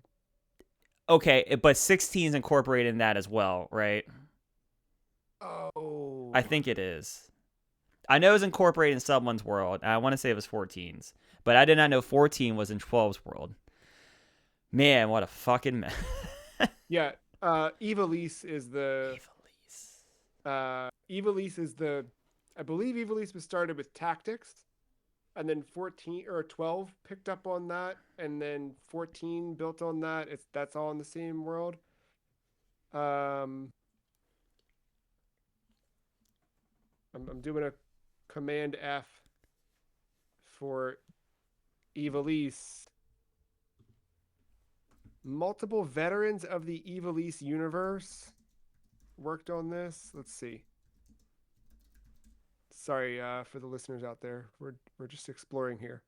okay, but 16's incorporated in that as well, right? I Oh, think it is. I know it's incorporated in someone's world, and I want to say it was 14's, but I did not know 14 was in 12's world. Man, what a fucking mess. yeah. Evilise is the Evilise. Evilise is the, I believe Evilise was started with tactics, and then 14 or 12 picked up on that, and then 14 built on that. That's all in the same world. Um, I'm doing a Command F for Evilise. Multiple veterans of the Evilise universe worked on this. Let's see. Sorry for the listeners out there. We're just exploring here.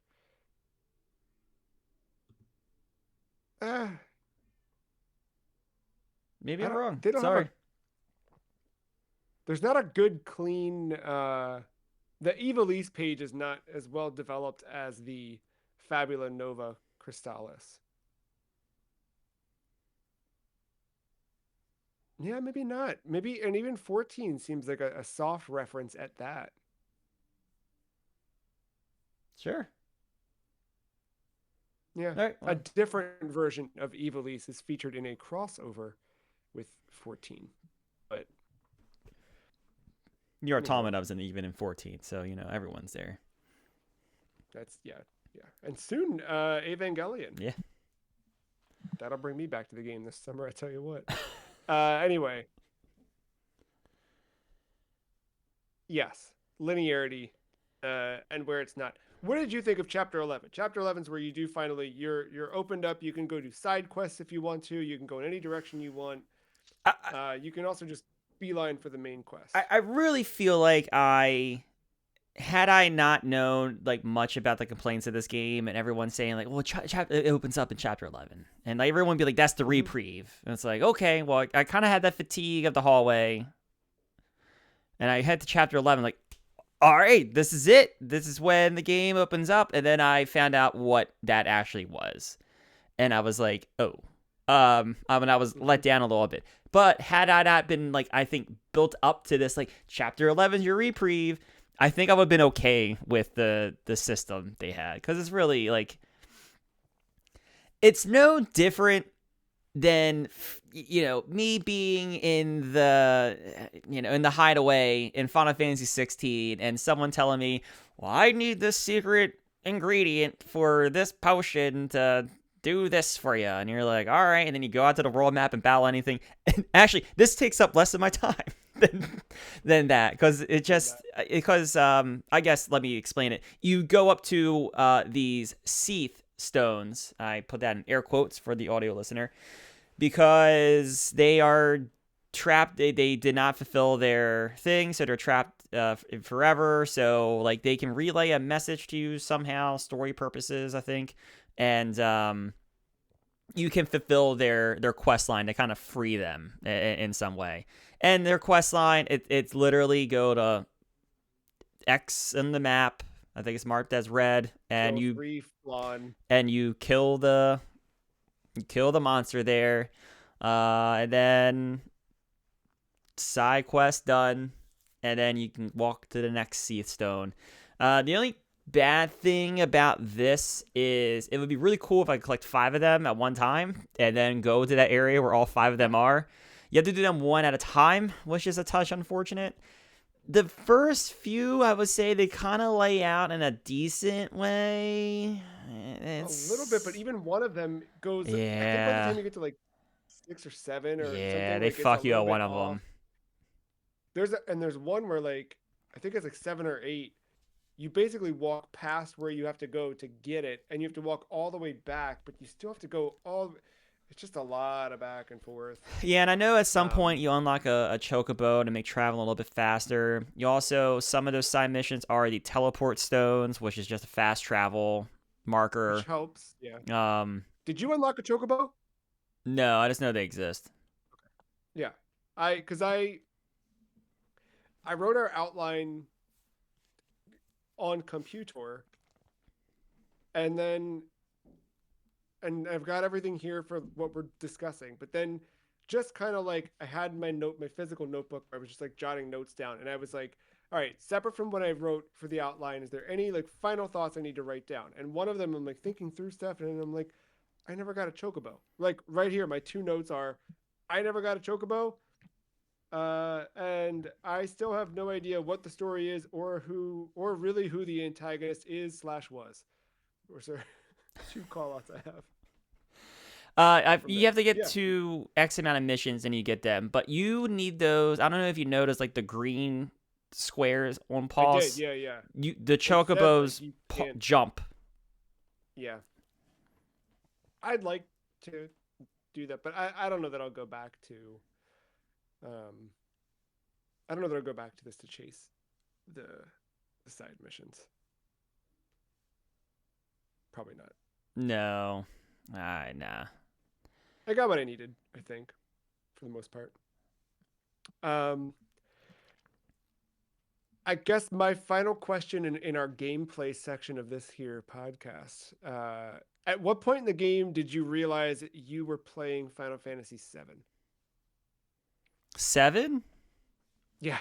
Uh, Maybe I I'm don't. wrong. They don't have a. Sorry. There's not a good clean. The Evilise page is not as well developed as the Fabula Nova Crystallis. Yeah, maybe not. Maybe, and even 14 seems like a soft reference at that. Sure. Yeah. All right, A well, different version of Ivalice is featured in a crossover with 14. But your anywho, Automata wasn't even in 14, so everyone's there. that's yeah. And soon, Evangelion. Yeah. That'll bring me back to the game this summer, I tell you what. Anyway, yes, linearity, and where it's not. What did you think of Chapter 11? Chapter 11 is where you do finally you're opened up. You can go do side quests if you want to. You can go in any direction you want. I, You can also just beeline for the main quest. I really feel like had I not known like much about the complaints of this game and everyone saying like, well, it opens up in chapter 11, and like everyone be like, that's the reprieve, and it's like, okay, well, I kind of had that fatigue of the hallway, and I head to chapter 11, like, all right, this is it. This is when the game opens up, and then I found out what that actually was, and I was like, oh, I mean, I was let down a little bit. But had I not been like, I think built up to this like chapter 11 your reprieve, I think I would have been okay with the system they had, because it's really like it's no different than me being in the in the hideaway in Final Fantasy 16 and someone telling me, well, I need this secret ingredient for this potion to do this for you, and you're like, all right, and then you go out to the world map and battle anything, and actually this takes up less of my time than that, because I guess let me explain it. You go up to these Seath stones, I put that in air quotes for the audio listener, because they are trapped. They did not fulfill their thing, so they're trapped forever. So like they can relay a message to you somehow, story purposes, I think, and you can fulfill their quest line to kind of free them in some way. And their quest line, it's literally go to X in the map. I think it's marked as red, and Kill 3 Flan. you kill the monster there, and then side quest done, and then you can walk to the next Seath Stone. The only bad thing about this is it would be really cool if I could collect 5 of them at one time and then go to that area where all 5 of them are. You have to do them one at a time, which is a touch unfortunate. The first few, I would say they kind of lay out in a decent way. It's... A little bit, but even one of them goes. Yeah. I think by the time you get to like 6 or 7 or something, they like, fuck you at one off. of them. There's one where like I think it's like 7 or 8. You basically walk past where you have to go to get it, and you have to walk all the way back, but you still have to go all. It's just a lot of back and forth. Yeah, and I know at some point you unlock a chocobo to make travel a little bit faster. You also, some of those side missions are the teleport stones, which is just a fast travel marker. Which helps, yeah. Did you unlock a chocobo? No, I just know they exist. Yeah, I wrote our outline on computer, and I've got everything here for what we're discussing. But then, just kind of like I had my physical notebook where I was just like jotting notes down, and I was like, all right, separate from what I wrote for the outline, is there any like final thoughts I need to write down? And one of them, I'm like thinking through stuff, and I'm like, I never got a chocobo. Like right here, my 2 notes are, I never got a chocobo. And I still have no idea what the story is or really who the antagonist is / was. Or sir, 2 call-outs I have. You have to get to X amount of missions and you get them, but you need those. I don't know if you noticed like the green squares on pause. I did, yeah. The chocobos jump. Yeah. I'd like to do that, but I don't know that I'll go back to. I don't know that I'll go back to this to chase the side missions. Probably not. No. Nah. I got what I needed, I think, for the most part. I guess my final question in our gameplay section of this here podcast. At what point in the game did you realize you were playing Final Fantasy VII? 7? Yeah.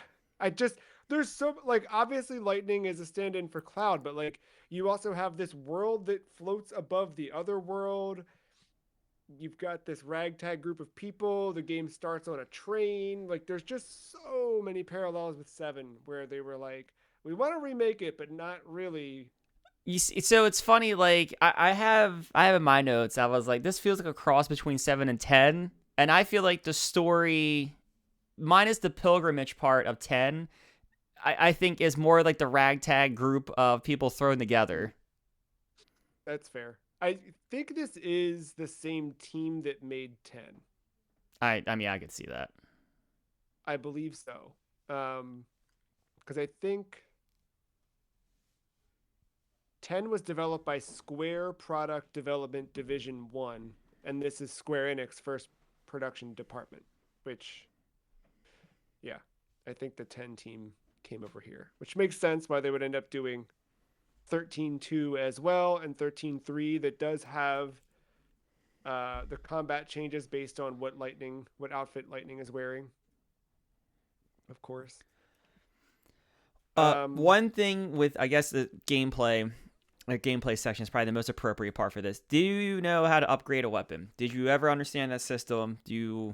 there's so like obviously lightning is a stand-in for cloud, but like you also have this world that floats above the other world. You've got this ragtag group of people. The game starts on a train. Like there's just so many parallels with 7 where they were like, we want to remake it, but not really. So it's funny. Like I have in my notes. I was like, this feels like a cross between 7 and 10, and I feel like the story, minus the pilgrimage part of 10, I think is more like the ragtag group of people thrown together. That's fair. I think this is the same team that made 10. I mean, I could see that. I believe so. Because I think 10 was developed by Square Product Development Division 1, and this is Square Enix first production department, which, yeah, I think the 10 team came over here, which makes sense why they would end up doing 13.2 as well and 13.3 that does have the combat changes based on what outfit Lightning is wearing, of course. One thing with, I guess, the gameplay section is probably the most appropriate part for this. Do you know how to upgrade a weapon? Did you ever understand that system? Yeah,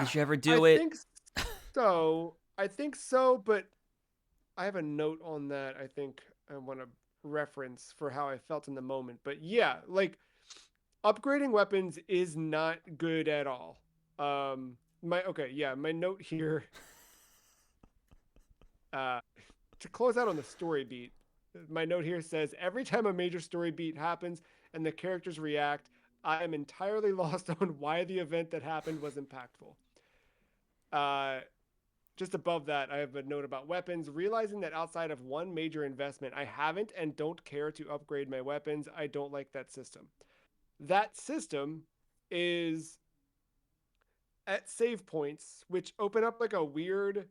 Did you ever I do it? think so. I think so, but I have a note on that. I think I want to reference for how I felt in the moment. But yeah, like upgrading weapons is not good at all. My note here uh to close out on the story beat. My note here says every time a major story beat happens and the characters react, I am entirely lost on why the event that happened was impactful. Uh just above that, I have a note about weapons. Realizing that outside of one major investment, I haven't and don't care to upgrade my weapons. I don't like that system. That system is at save points, which open up like a weird,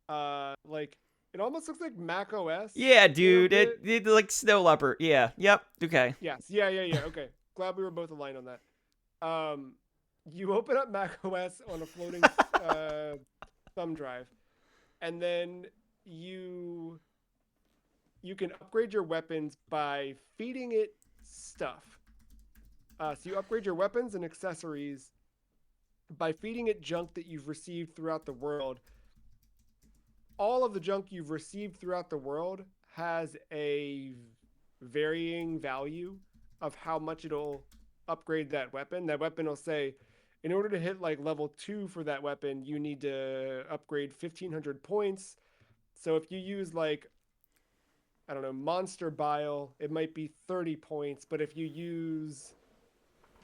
like it almost looks like Mac OS Yeah, in a dude. It, bit. it like snow leopard. Yeah. Yep. Okay. Yes, yeah. Okay, glad we were both aligned on that. Um, you open up Mac OS on a floating uh, thumb drive, and then you you can upgrade your weapons by feeding it stuff. So you upgrade your weapons and accessories by feeding it junk that you've received throughout the world. All of the junk you've received throughout the world has a varying value of how much it'll upgrade that weapon. That weapon will say, in order to hit like level 2 for that weapon, you need to upgrade 1,500 points. So if you use like, I don't know, monster bile, it might be 30 points. But if you use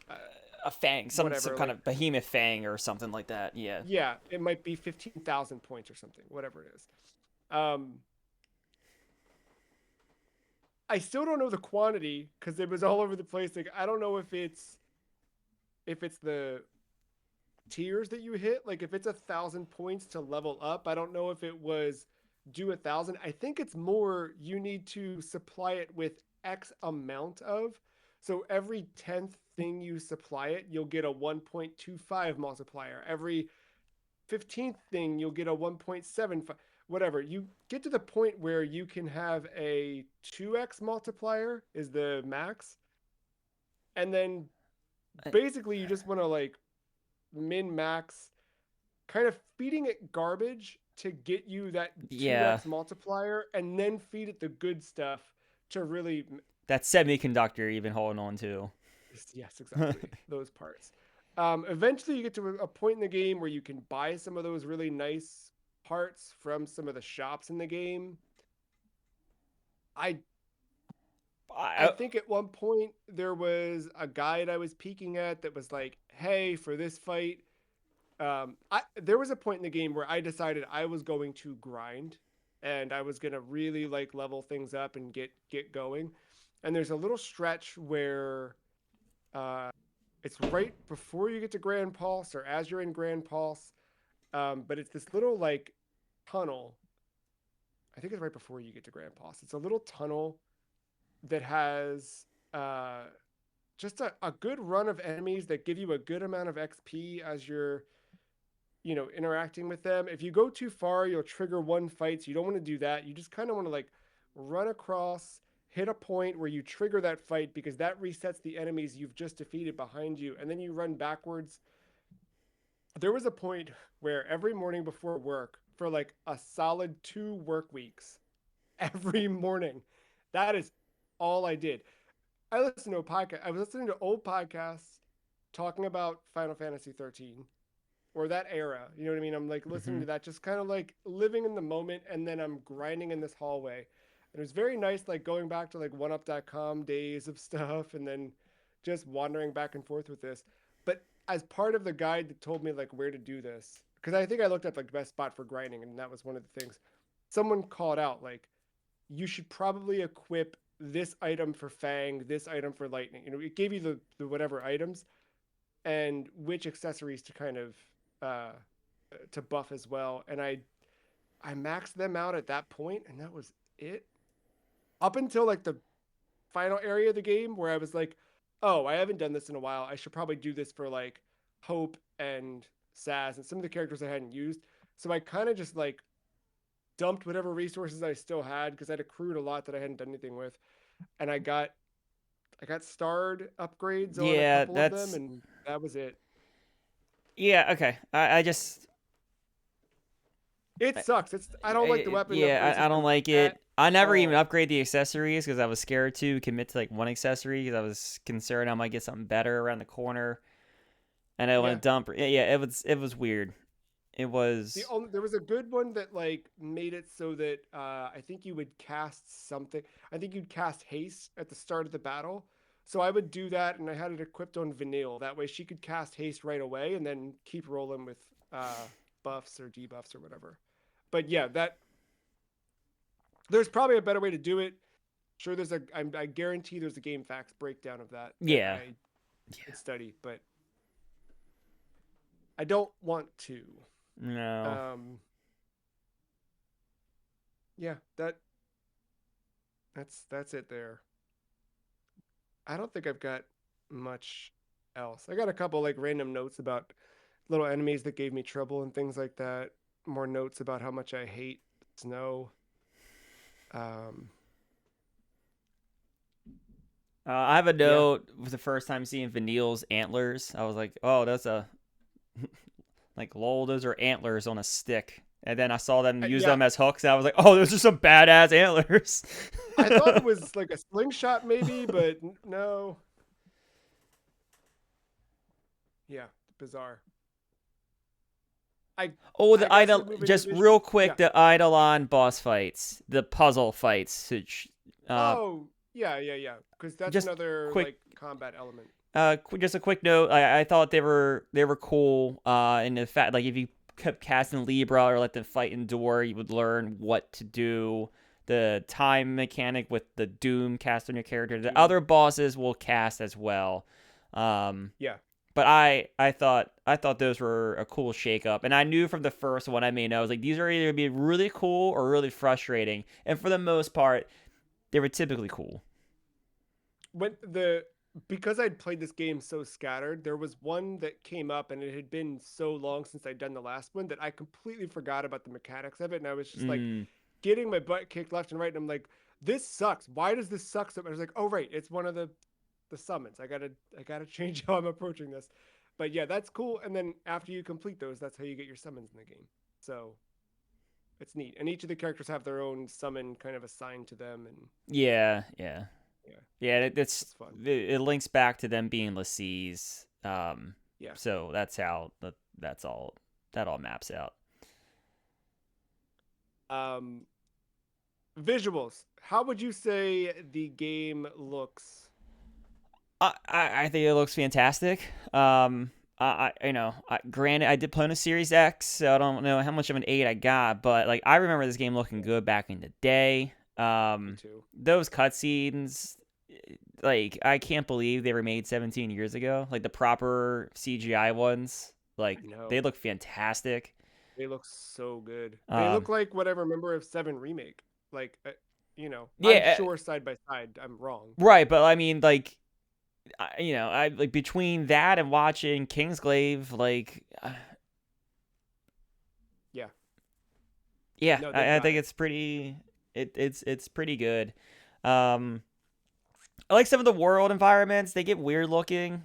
uh, A fang, some whatever, kind like, of behemoth fang or something like that. Yeah. yeah, it might be 15,000 points or something, whatever it is. Um, I still don't know the quantity because it was all over the place. Like I don't know if it's the tiers that you hit. Like if it's 1,000 points to level up, I don't know if it was do 1,000. I think it's more you need to supply it with X amount of. So every 10th thing you supply it, you'll get a 1.25 multiplier. Every 15th thing, you'll get a 1.75. Whatever. You get to the point where you can have a 2x multiplier is the max. And then basically you just want to like min max, kind of feeding it garbage to get you that Yeah. 2x multiplier and then feed it the good stuff to really. That semiconductor even holding on to. Yes, exactly. Those parts. Eventually, you get to a point in the game where you can buy some of those really nice parts from some of the shops in the game. I I I, think at one point there was a guide I was peeking at that was like, "Hey, for this fight, there was a point in the game where I decided I was going to grind, and I was gonna really like level things up and get going. And there's a little stretch where uh, it's right before you get to Grand Pulse or as you're in Grand Pulse, but it's this little like tunnel. I think it's right before you get to Grand Pulse. It's a little tunnel that has uh, just a good run of enemies that give you a good amount of XP as you're interacting with them. If you go too far, you'll trigger one fight. So you don't want to do that. You just kind of want to like run across, hit a point where you trigger that fight because that resets the enemies you've just defeated behind you, and then you run backwards. There was a point where every morning before work for like a solid 2 work weeks, every morning, that is all I did. I listened to a podcast. I was listening to old podcasts talking about Final Fantasy 13 or that era. You know what I mean? I'm like listening Hmm. to that, just kind of like living in the moment, and then I'm grinding in this hallway. And it was very nice, like going back to like oneup.com days of stuff, and then just wandering back and forth with this. But as part of the guide that told me like where to do this, because I think I looked at like the best spot for grinding, and that was one of the things. Someone called out like you should probably equip this item for Fang, this item for Lightning. It gave you the whatever items and which accessories to kind of uh, to buff as well. And I maxed them out at that point, and that was it. Up until like the final area of the game, where I was like, oh, I haven't done this in a while. I should probably do this for like Hope and Saz and some of the characters I hadn't used. So I kind of just like dumped whatever resources I still had because I'd accrued a lot that I hadn't done anything with, and I got starred upgrades on a Yeah, couple of them, and that was it. yeah, okay. I just It sucks. I don't like the weapon yeah, upgrade I don't system like at it. I never even all. upgrade the accessories because I was scared to commit to like one accessory because I was concerned I might get something better around the corner, and I want Yeah. to dump. Yeah, it was weird. It was There was a good one that like made it so that I think you would cast something. I think you'd cast haste at the start of the battle. So I would do that, and I had it equipped on Vanille. That way she could cast haste right away, and then keep rolling with buffs or debuffs or whatever. But yeah, that there's probably a better way to do it. Sure, I guarantee there's a game facts breakdown of that yeah, I could study, but I don't want to. no. Um, yeah, that's it there. I don't think I've got much else. I got a couple like random notes about little enemies that gave me trouble and things like that. More notes about how much I hate snow. Um, I have a yeah, note with the first time seeing Vanille's antlers. I was like, oh, that's a like lol, those are antlers on a stick. And then I saw them use yeah. them as hooks, and I was like, oh, those are some badass antlers. I thought it was like a slingshot maybe, but no. Yeah, bizarre. I Oh, I the guess we idol. move into Just real visuals. quick, Yeah. the Eidolon boss fights, the puzzle fights. Uh, Oh, yeah, yeah, yeah. Because that's just another quick. like combat element. Just a quick note. I thought they were cool. In the fact, like if you kept casting Libra or let them fight endure, you would learn what to do. The time mechanic with the Doom cast on your character. The Doom. other bosses will cast as well. Um, Yeah. but I thought those were a cool shake up, and I knew from the first one I made, I was like, these are either gonna be really cool or really frustrating, and for the most part, they were typically cool. When the Because I'd played this game so scattered, there was one that came up, and it had been so long since I'd done the last one that I completely forgot about the mechanics of it, and I was just like Mm, getting my butt kicked left and right, and I'm like, this sucks. Why does this suck so much? I was like, oh right, it's one of the summons. I gotta change how I'm approaching this. But yeah, that's cool. And then after you complete those, that's how you get your summons in the game. So it's neat. And each of the characters have their own summon kind of assigned to them, and yeah, yeah. yeah, Yeah, it's fun. it links back to them being Lassie's. Yeah. So that's all that all maps out. Um, Visuals. How would you say the game looks? I think it looks fantastic. Granted, I did play on a Series X, so I don't know how much of an 8 I got, but like I remember this game looking Yeah, good back in the day. me too. Those cutscenes, like I can't believe they were made 17 years ago. Like the proper CGI ones, like I know. they look fantastic. They look so good. They look Um, like what I remember of Seven Remake. Like, I'm yeah, sure side by side I'm wrong, but right, but I mean, like, I like between that and watching Kingsglaive, like, Yeah, No, they've I got think it. it's pretty. It's pretty good. Um, I like some of the world environments. They get weird looking.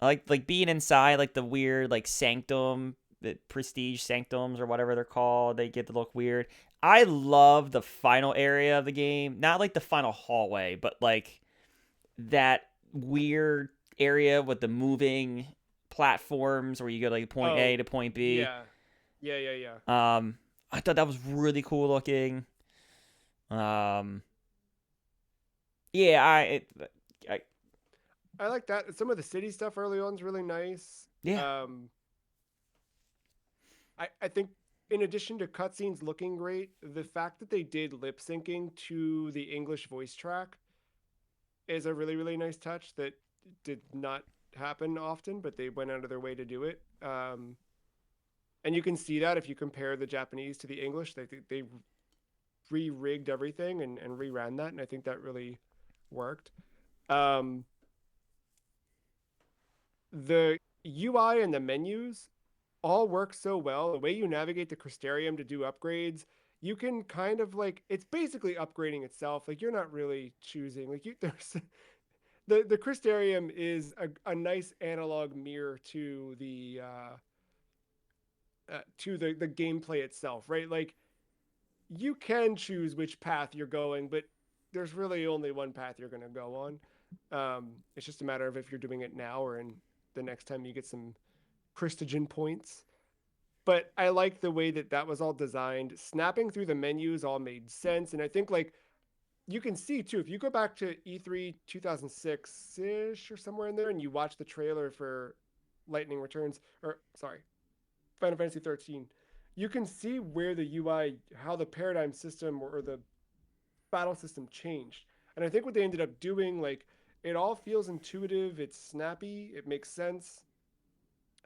I like being inside like the weird like sanctum, the prestige sanctums or whatever they're called. They get to look weird. I love the final area of the game. Not like the final hallway, but like that weird area with the moving platforms where you go like point A Oh, to point B. yeah, yeah. I thought that was really cool looking. Um, yeah, I I like that. Some of the city stuff early on is really nice. yeah. Um, I think in addition to cutscenes looking great, the fact that they did lip syncing to the English voice track is a really, really nice touch that did not happen often, but they went out of their way to do it. And you can see that if you compare the Japanese to the English, they re-rigged everything and reran that, and I think that really worked. Um, the UI and the menus all work so well. The way you navigate the Crystarium to do upgrades, you can kind of like it's basically upgrading itself. Like you're not really choosing. Like you there's the Crystarium is a nice analog mirror to the gameplay itself, right? Like you can choose which path you're going, but there's really only one path you're going to go on. It's just a matter of if you're doing it now or in the next time you get some Christogen points. But I like the way that that was all designed. Snapping through the menus all made sense, and I think like you can see too if you go back to E3 2006 ish or somewhere in there, and you watch the trailer for Lightning Returns, or sorry, Final Fantasy 13, you can see where the UI, how the paradigm system or the battle system changed. And I think what they ended up doing, like, it all feels intuitive, it's snappy, it makes sense.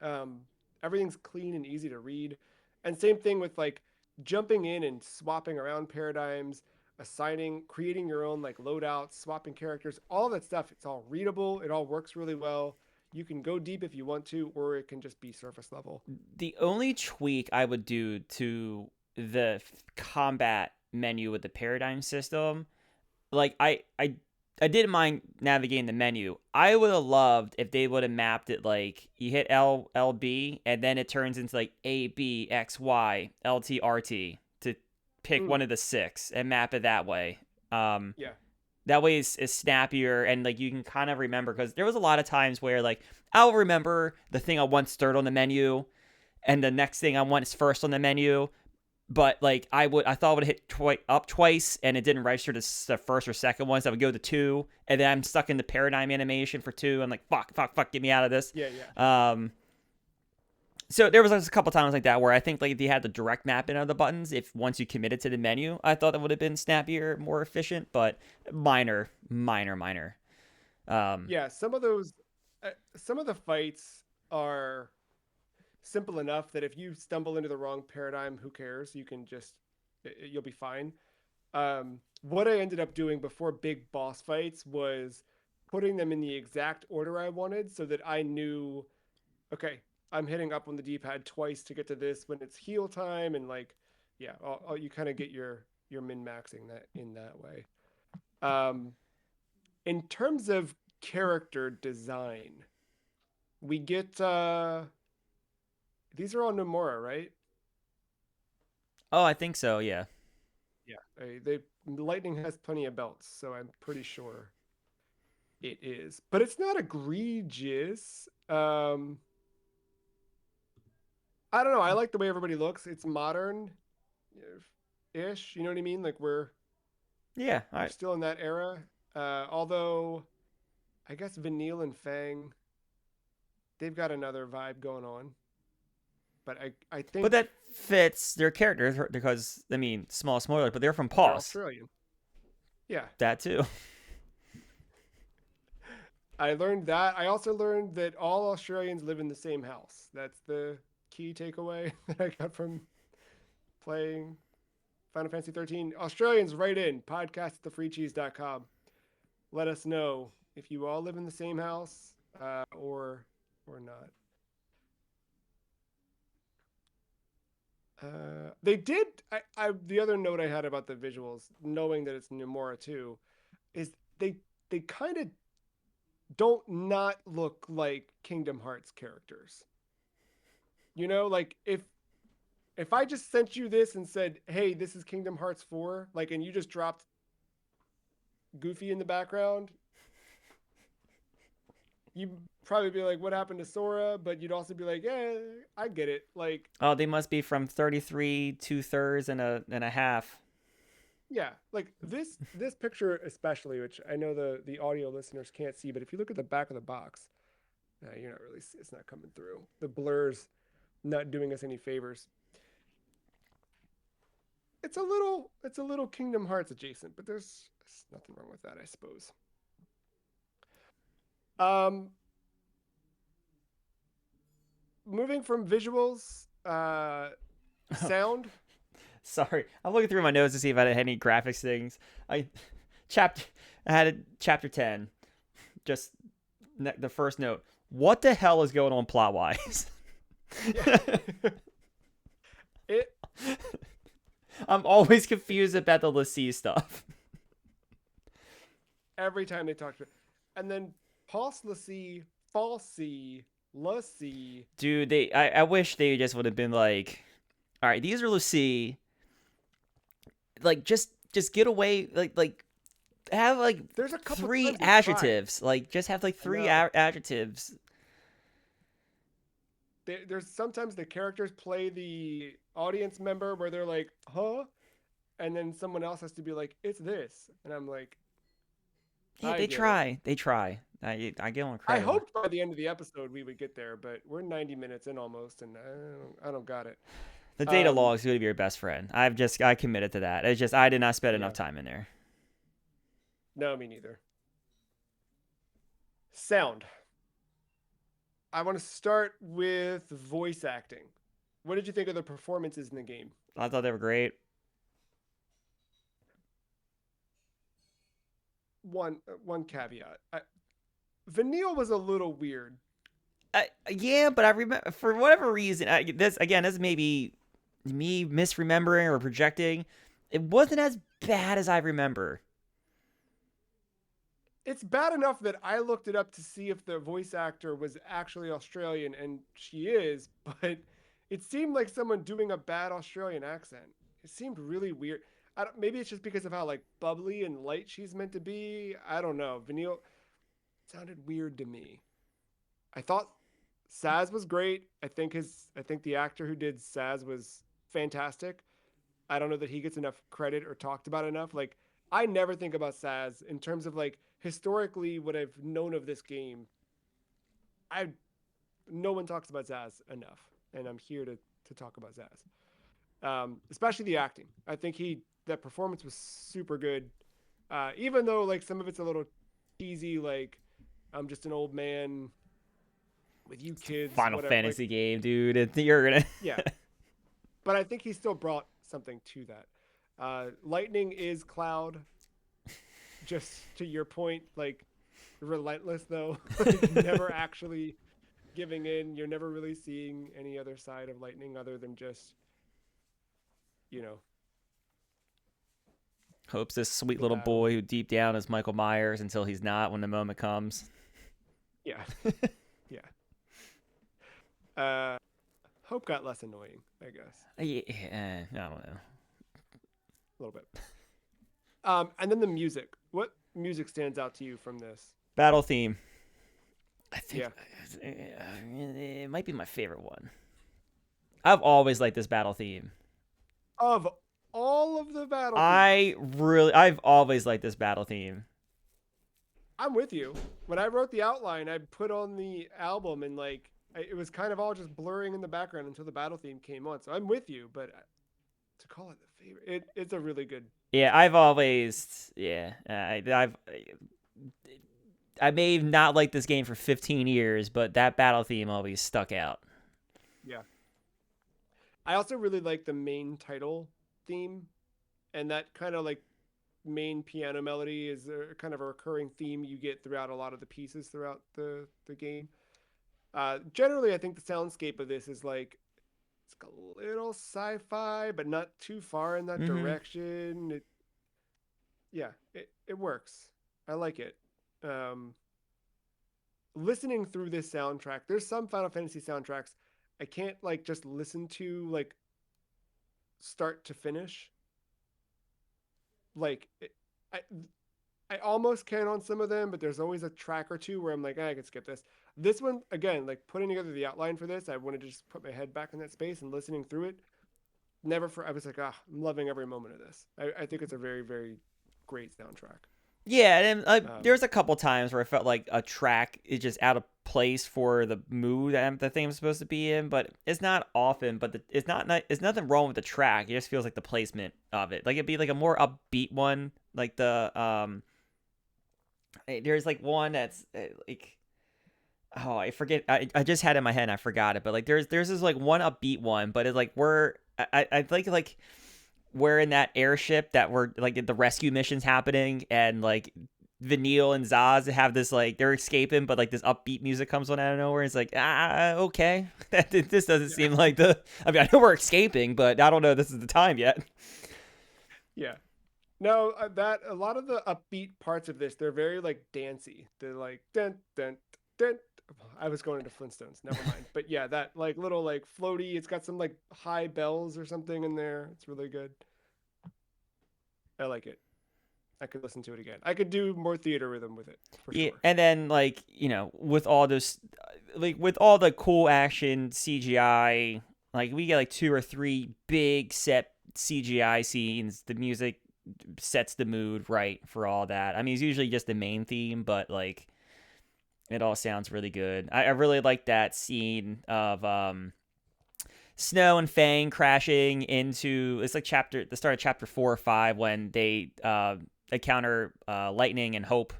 Um, Everything's clean and easy to read. And same thing with like jumping in and swapping around paradigms, assigning, creating your own like loadouts, swapping characters, all that stuff. It's all readable. It all works really well. You can go deep if you want to, or it can just be surface level. The only tweak I would do to the combat menu with the paradigm system, like I didn't mind navigating the menu. I would have loved if they would have mapped it like you hit LB and then it turns into like A B X Y LT RT to pick Mm, one of the six and map it that way. Um, yeah. that way is snappier and like you can kind of remember because there was a lot of times where like I'll remember the thing I once third on the menu and the next thing I want is first on the menu. But like I thought I would hit up twice and it didn't register to the first or second one, so I would go to two, and then I'm stuck in the paradigm animation for two. I'm like fuck, get me out of this. Yeah. Um, so there was a couple times like that where I think like they had the direct mapping of the buttons. If once you committed to the menu, I thought that would have been snappier, more efficient, but minor. Um, Yeah. Some of the fights are simple enough that if you stumble into the wrong paradigm, who cares? You can just, you'll be fine. What I ended up doing before big boss fights was putting them in the exact order I wanted so that I knew, okay, I'm hitting up on the D-pad twice to get to this when it's heal time, and like, yeah, you kind of get your min maxing that in that way. Um, in terms of character design, we get these are all Nomura, right? oh, I think so. Yeah. Yeah, they Lightning has plenty of belts, so I'm pretty sure it is. But it's not egregious. I don't know. I like the way everybody looks. It's modern ish. You know what I mean? Like Yeah. All we're right. still in that era. Although I guess Vanille and Fang, they've got another vibe going on. But I But think that fits their characters because I mean, small spoiler, but they're from they're Paws. Australian. Yeah, That too. I learned that. I also learned that all Australians live in the same house. That's the key takeaway that I got from playing Final Fantasy 13. Australians, write in podcast at thefreecheese.com. Let us know if you all live in the same house or not. They did. The other note I had about the visuals, knowing that it's Nomura too, is they kind of don't not look like Kingdom Hearts characters. You know, like if I just sent you this and said, "Hey, this is Kingdom Hearts 4," like, and you just dropped Goofy in the background, you'd probably be like, "What happened to Sora?" But you'd also be like, "Yeah, I get it." Like, Oh, they must be from 33 2/3 and a half. yeah, like this picture especially, which I know the audio listeners can't see, but if you look at the back of the box, you're not really, it's not coming through. The blur's not doing us any favors. It's a little Kingdom Hearts adjacent, but there's nothing wrong with that, I suppose. Um, moving from visuals, sound. Sorry, I'm looking through my notes to see if I had any graphics things. I chapter I had a chapter 10. Just the first note. What the hell is going on plot wise? Yeah, it I'm always confused about the Lassie stuff. every time they talk to it, and then Pulse Lassie, Falsey, Lassie. Dude, I wish they just would have been like, all right, these are Lucy. Like, just get away. Like have like There's a couple three times they tried. adjectives. Like, just have like I three know. adjectives. There's sometimes the characters play the audience member where they're like, "Huh," and then someone else has to be like, "It's this," and I'm like, Yeah, "I they get it." try. They try. I give them I credit. hoped by the end of the episode we would get there, but we're 90 minutes in almost, and I don't got it. The data Um, log is going to be your best friend. I committed to that. It's just I did not spend enough yeah, time in there. no, me neither. Sound. I want to start with voice acting. What did you think of the performances in the game? I thought they were great. One caveat. Vanille was a little weird. Yeah, but I remember for whatever reason. This may be me misremembering or projecting. It wasn't as bad as I remember. It's bad enough that I looked it up to see if the voice actor was actually Australian, and she is, but it seemed like someone doing a bad Australian accent. It seemed really weird. Maybe it's just because of how like bubbly and light she's meant to be. I don't know. Vanille sounded weird to me. I thought Saz was great. I think the actor who did Saz was fantastic. I don't know that he gets enough credit or talked about enough. Like, I never think about Saz in terms of like historically what I've known of this game. I No one talks about Zaz enough, and I'm here to talk about Zaz. Especially the acting. I think he that performance was super good. Even though like some of it's a little cheesy, like I'm just an old man with you kids, Final whatever. Like, Fantasy game, dude. You're gonna. yeah, but I think he still brought something to that. Lightning is Cloud. Just to your point, like relentless though, like never actually giving in. You're never really seeing any other side of Lightning other than just, you know, Hope's this sweet the little battle. boy who deep down is Michael Myers until he's not when the moment comes. Yeah, yeah. Hope got less annoying, I guess, Yeah, I don't know. a little bit. And then the music. What music stands out to you from this? Battle theme. I think Yeah, it might be my favorite one. I've always liked this battle theme. of all of the battle themes, I've always liked this battle theme. I'm with you. When I wrote the outline, I put on the album and like it was kind of all just blurring in the background until the battle theme came on. So I'm with you, but to call it the favorite, it's a really good. Yeah, I've always yeah. I may not like this game for 15 years, but that battle theme always stuck out. Yeah. I also really like the main title theme, and that kind of like main piano melody is a kind of a recurring theme you get throughout a lot of the pieces throughout the game. Generally, I think the soundscape of this is like It's a little sci-fi, but not too far in that Mm-hmm. direction. Yeah, it works. I like it. Um, Listening through this soundtrack, there's some Final Fantasy soundtracks I can't like just listen to like start to finish. Like I I almost can on some of them, but there's always a track or two where I'm like, I could skip this. This one again, like putting together the outline for this, I wanted to just put my head back in that space and listening through it. Never for I was like, I'm loving every moment of this. I think it's a very very great soundtrack. Yeah, and Um, there's a couple times where I felt like a track is just out of place for the mood that the thing was supposed to be in, but it's not often. But it's nothing wrong with the track. It just feels like the placement of it. Like it'd be like a more upbeat one, like there's like one that's like, oh, I forget. I just had it in my head and I forgot it. But like there's this like one upbeat one, but it's like I think like we're in that airship that we're like the rescue missions happening, and like Vanille and Zaz have this like they're escaping, but like this upbeat music comes on out of nowhere. It's like, okay, this doesn't yeah, seem like the. I mean, I know we're escaping, but I don't know this is the time yet. yeah. No, that a lot of the upbeat parts of this, they're very like dancey. They're like dun dun dun. I was going into Flintstones. Never mind. But yeah, that like little like floaty. It's got some like high bells or something in there. It's really good. I like it. I could listen to it again. I could do more theater rhythm with it for Yeah, sure. and then like with all this, like with all the cool action CGI, like we get like two or three big set CGI scenes. The music sets the mood right for all that. I mean, it's usually just the main theme, but like it all sounds really good. I really like that scene of Snow and Fang crashing into it's like the start of chapter 4 or 5 when they encounter Lightning and Hope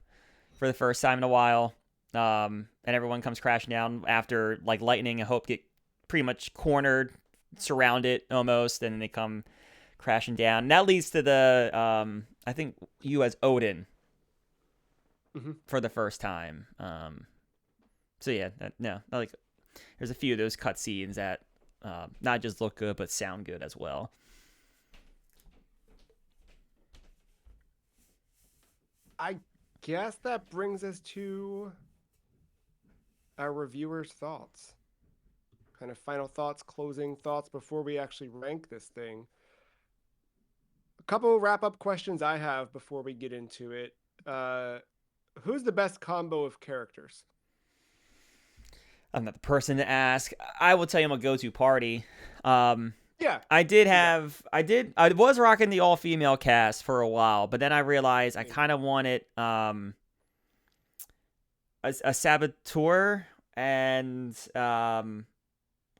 for the first time in a while. And everyone comes crashing down after like Lightning and Hope get pretty much cornered, surrounded almost, and then they come crashing down. And that leads to the I think you as Odin Hmm. for the first time. So yeah, no, like there's a few of those cutscenes that not just look good but sound good as well. I guess that brings us to our reviewers' thoughts. Kind of final thoughts, closing thoughts before we actually rank this thing. A couple wrap up questions I have before we get into it. Uh, who's the best combo of characters? I'm not the person to ask. I will tell you I'm a go-to party. Um, Yeah, yeah. I was rocking the all-female cast for a while, but then I realized I Same. kind of wanted a saboteur, and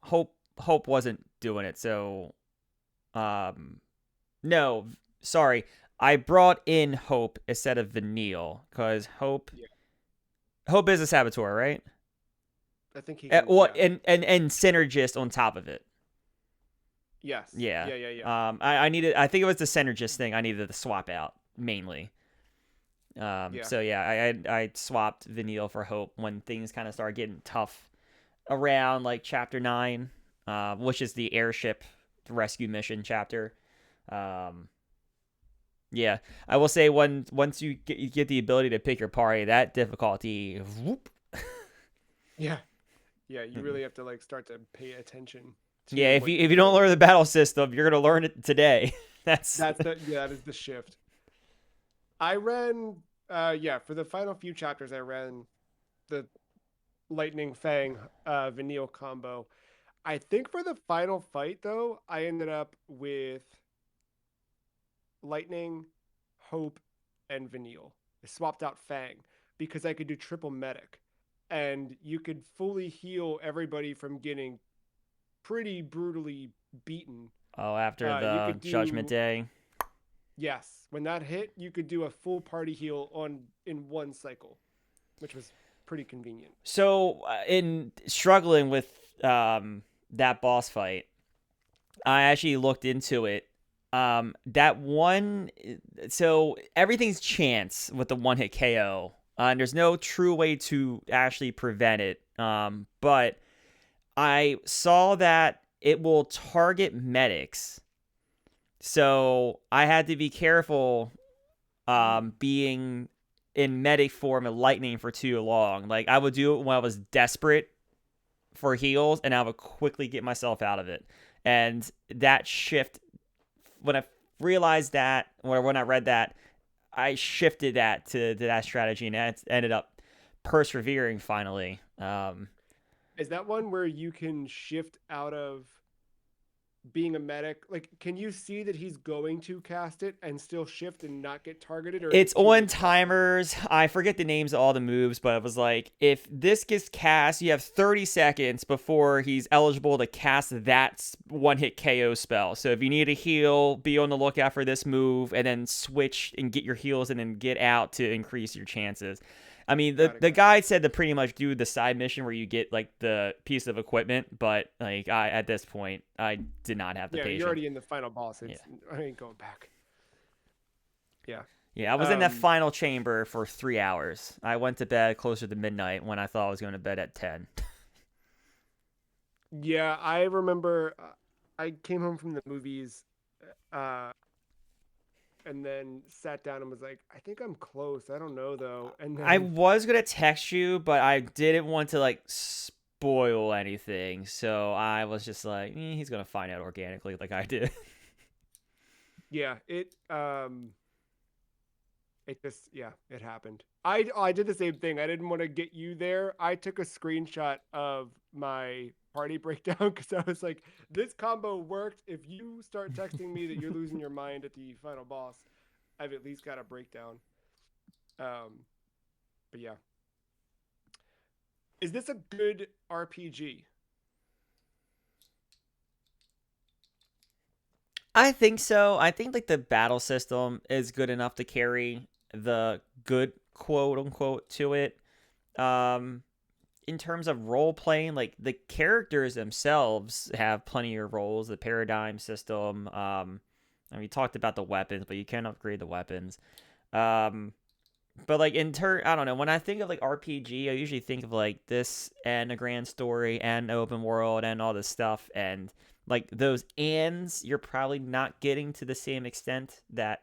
Hope wasn't doing it. So um no, sorry. I brought in Hope instead of Vanille because Yeah, Hope is a saboteur, right? I think he can. Well, Yeah. and synergist on top of it. Yes. Yeah. Yeah. Yeah. Yeah. I needed. I think it was the synergist thing. I needed to swap out mainly. Yeah. So yeah, I swapped Vanille for Hope when things kind of started getting tough around like chapter 9, which is the airship rescue mission chapter. Um, yeah, I will say once you get the ability to pick your party, that difficulty, whoop. Yeah. Yeah. You really have to like start to pay attention Yeah, to if what you you're if you don't doing. learn the battle system, you're gonna learn it today. That's That's the yeah. That is the shift. I ran. Yeah. For the final few chapters, I ran the Lightning Fang Vanille combo. I think for the final fight though, I ended up with Lightning, Hope, and Vanille. I swapped out Fang because I could do triple medic, and you could fully heal everybody from getting pretty brutally beaten. oh after You the could Judgment do Day. yes, when that hit, you could do a full party heal on in one cycle, which was pretty convenient. So in struggling with that boss fight, I actually looked into it. That one, so everything's chance with the one hit KO. And there's no true way to actually prevent it. But I saw that it will target medics. So I had to be careful being in medic form and lightning for too long. Like I would do it when I was desperate for heals, and I would quickly get myself out of it. And that shift, when I realized that, or when I read that, I shifted that to that strategy, and it ended up persevering finally. Is that one where you can shift out of being a medic? Like, can you see that he's going to cast it and still shift and not get targeted, or is It's it too on late to cast it? timers. I forget the names of all the moves, but it was like, if this gets cast, you have 30 seconds before he's eligible to cast that one hit KO spell. So if you need a heal, be on the lookout for this move, and then switch and get your heals and then get out to increase your chances. I mean, Got it. the Got it. guide said to pretty much do the side mission where you get like the piece of equipment, but like at this point, I did not have the Yeah, you're patience. already in the final boss. Yeah. I ain't going back. Yeah. Yeah, I was in that Um. final chamber for 3 hours. I went to bed closer to midnight when I thought I was going to bed at 10. Yeah, I remember. I came home from the movies, uh, and then sat down and was like, I think I'm close. I don't know though. And I then was going to text you, but I didn't want to like spoil anything. So I was just like, he's going to find out organically like I did. yeah, it just, yeah, it happened. I did the same thing. I didn't want to get you there. I took a screenshot of my party breakdown because I was like, this combo worked. If you start texting me that you're losing your mind at the final boss, I've at least got a breakdown. Um, but yeah, is this a good RPG? I think so. I think like the battle system is good enough to carry the good quote unquote to it. Um, in terms of role playing, like the characters themselves have plenty of roles. The paradigm system. And we talked about the weapons, but you can upgrade the weapons. Um, but like I don't know. When I think of like RPG, I usually think of like this and a grand story and open world and all this stuff. And like those ands, you're probably not getting to the same extent that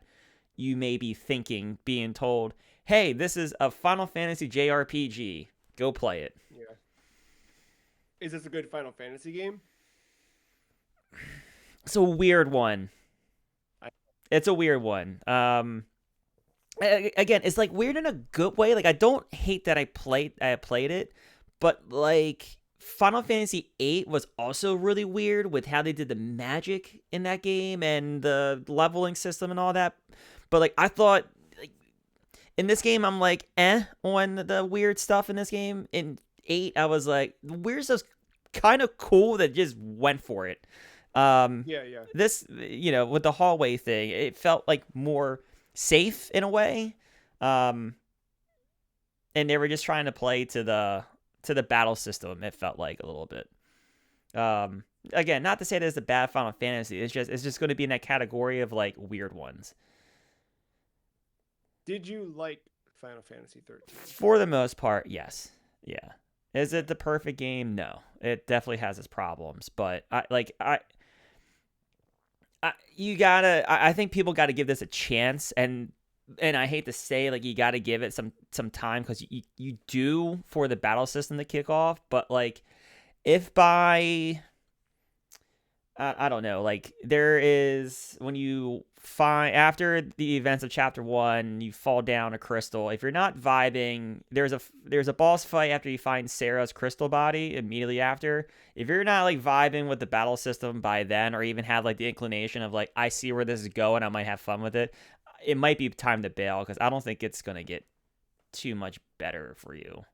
you may be thinking, being told, "Hey, this is a Final Fantasy JRPG. Go play it." Yeah. Is this a good Final Fantasy game? It's a weird one. I, It's a weird one. Again, it's like weird in a good way. Like I don't hate that I played it, but like Final Fantasy VIII was also really weird with how they did the magic in that game and the leveling system and all that. But like I thought like, in this game I'm like on the weird stuff in this game. In 8 I was like the weird stuff's kind of cool that just went for it. Um yeah, yeah. this with the hallway thing, it felt like more safe in a way. Um and they were just trying to play to the battle system, it felt like a little bit. Again, not to say there's a bad Final Fantasy. It's just going to be in that category of like weird ones. Did you like Final Fantasy 13? For the most part, yes. Yeah. Is it the perfect game? No. It definitely has its problems, but I think people got to give this a chance, and I hate to say like you got to give it some time because you do for the battle system to kick off, but like if by I don't know, like there is when you find after the events of chapter 1, you fall down a crystal. If you're not vibing, there's a boss fight after you find Sarah's crystal body immediately after. If you're not like vibing with the battle system by then, or even have like the inclination of like I see where this is going, I might have fun with it, it might be time to bail because I don't think it's gonna get too much better for you.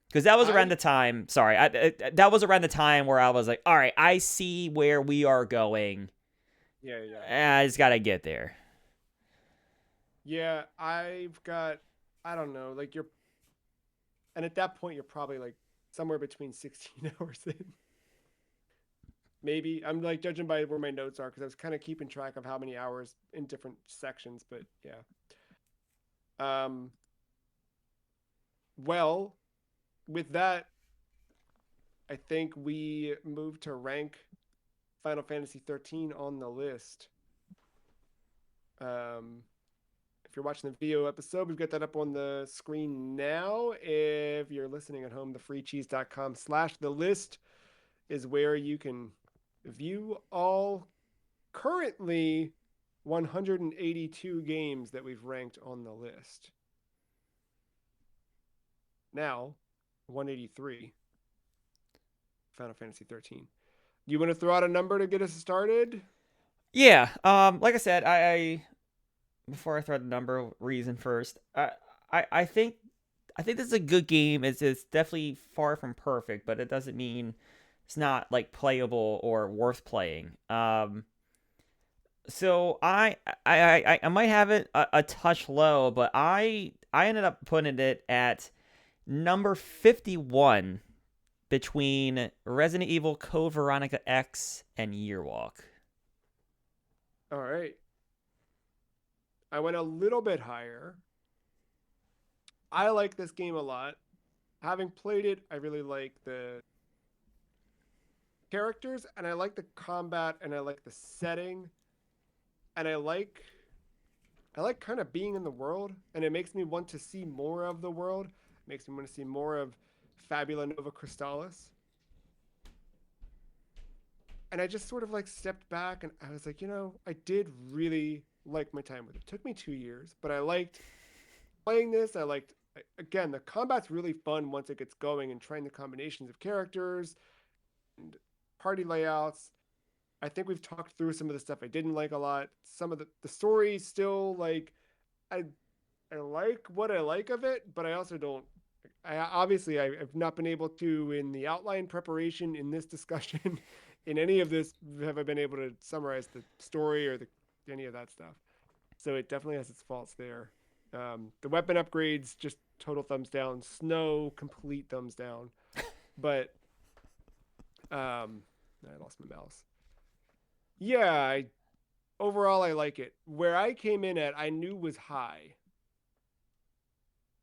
Because that was around I the time. Sorry, that was around the time where I was like, all right, I see where we are going. Yeah, yeah. I just gotta get there. Yeah, I've got, I don't know, like you're, and at that point, you're probably like somewhere between 16 hours in. Maybe. I'm like judging by where my notes are because I was kind of keeping track of how many hours in different sections, but yeah. Um, well, with that, I think we moved to rank Final Fantasy 13 on the list. If you're watching the video episode, we've got that up on the screen now. If you're listening at home, thefreecheese.com/the list is where you can view all currently 182 games that we've ranked on the list. Now, 183, Final Fantasy 13. You want to throw out a number to get us started? Yeah. Like I said, I before I throw the number reason first, I think this is a good game. It's definitely far from perfect, but it doesn't mean it's not like playable or worth playing. So I might have it a touch low, but I ended up putting it at number 51 between Resident Evil Code Veronica X and Yearwalk. All right. I went a little bit higher. I like this game a lot. Having played it, I really like the characters, and I like the combat, and I like the setting, and I like kind of being in the world, and it makes me want to see more of the world. It makes me want to see more of Fabula Nova Crystallis. And I just sort of like stepped back and I was like, I did really like my time with it. It took me 2 years, but I liked playing this. I liked, again, the combat's really fun once it gets going and trying the combinations of characters and party layouts. I think we've talked through some of the stuff I didn't like a lot. Some of the story still like, I like what I like of it, but I also don't. I've not been able to, in the outline preparation in this discussion, in any of this, have I been able to summarize the story or any of that stuff. So it definitely has its faults there. The weapon upgrades, just total thumbs down. Snow, complete thumbs down. But I lost my mouse. Yeah, overall I like it. Where I came in at, I knew was high.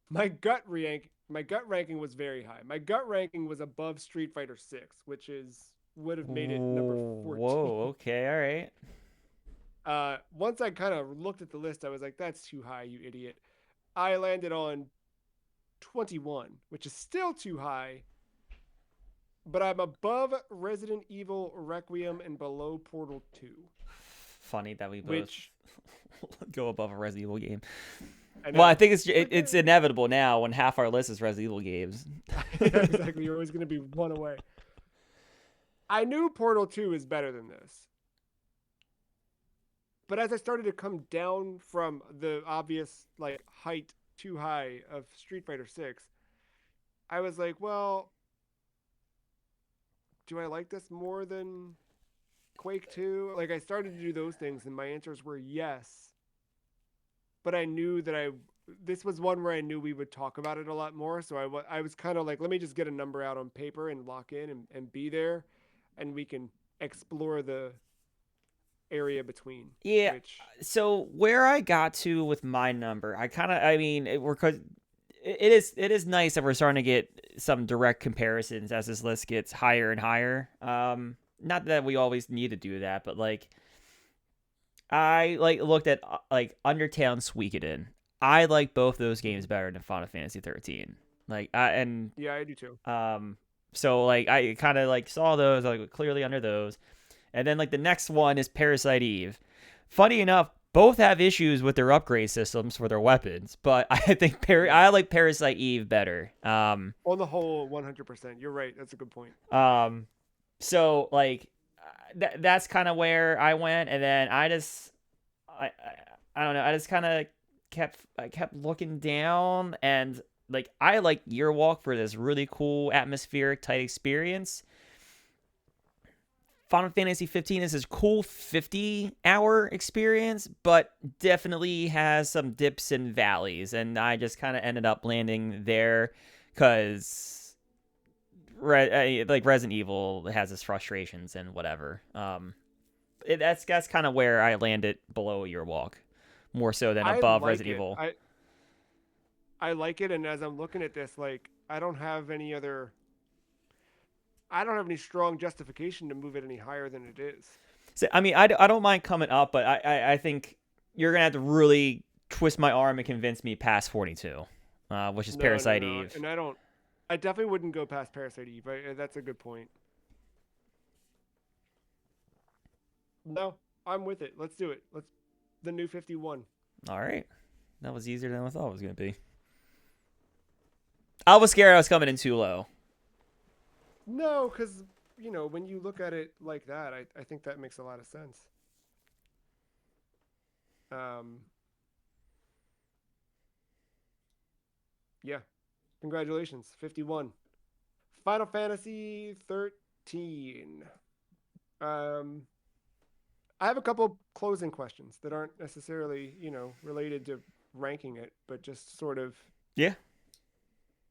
My gut ranking was very high. My gut ranking was above Street Fighter 6, which would have made it number 14. Whoa, okay, all right. Once I kind of looked at the list, I was like, that's too high, you idiot. I landed on 21, which is still too high, but I'm above Resident Evil Requiem and below Portal 2. Funny that we both go above a Resident Evil game. Well, I think it's inevitable now when half our list is Resident Evil games. Yeah, exactly. You're always going to be one away. I knew Portal 2 is better than this. But as I started to come down from the obvious like height too high of Street Fighter 6, I was like, well, do I like this more than Quake 2? Like I started to do those things and my answers were yes. But I knew that this was one where I knew we would talk about it a lot more. So I was kind of like, let me just get a number out on paper and lock in and be there. And we can explore the area between. Yeah. So where I got to with my number, it is nice that we're starting to get some direct comparisons as this list gets higher and higher. Not that we always need to do that, but like, I looked at Undertale and Suikoden. I like both those games better than Final Fantasy 13. Yeah, I do too. So I kind of saw those, clearly under those, and then the next one is Parasite Eve. Funny enough, both have issues with their upgrade systems for their weapons, but I think I like Parasite Eve better. On the whole, 100%. You're right. That's a good point. So that's kind of where I went, and then I don't know. I just kind of kept looking down, and I like Yearwalk for this really cool atmospheric tight experience. Final Fantasy 15 is this cool 50-hour experience, but definitely has some dips and valleys, and I just kind of ended up landing there because Resident Evil has its frustrations and whatever. That's kind of where I landed below Yearwalk, more so than above Resident Evil. I like it, and as I'm looking at this, I don't have any other I don't have any strong justification to move it any higher than it is. So, I mean, I don't mind coming up, but I think you're gonna have to really twist my arm and convince me past 42, which is No, no, Parasite no. Eve. And I don't. I definitely wouldn't go past Parasite Eve. That's a good point. No, I'm with it. Let's do it. Let's the new 51. All right, that was easier than I thought it was gonna be. I was scared I was coming in too low. No, because when you look at it like that, I think that makes a lot of sense. Um, yeah. Congratulations, 51. Final Fantasy 13. Um, I have a couple closing questions that aren't necessarily, related to ranking it, but just sort of Yeah.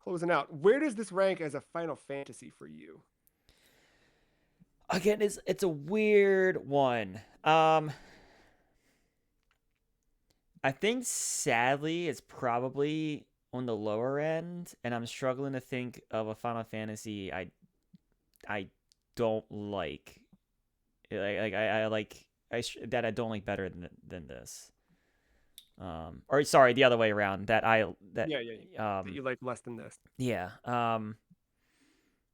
closing out. Where does this rank as a Final Fantasy for you? Again, it's a weird one. I think sadly it's probably on the lower end, and I'm struggling to think of a Final Fantasy I don't like. I like that I don't like better than this. Or sorry, the other way around. Yeah, yeah, that you like less than this. Yeah.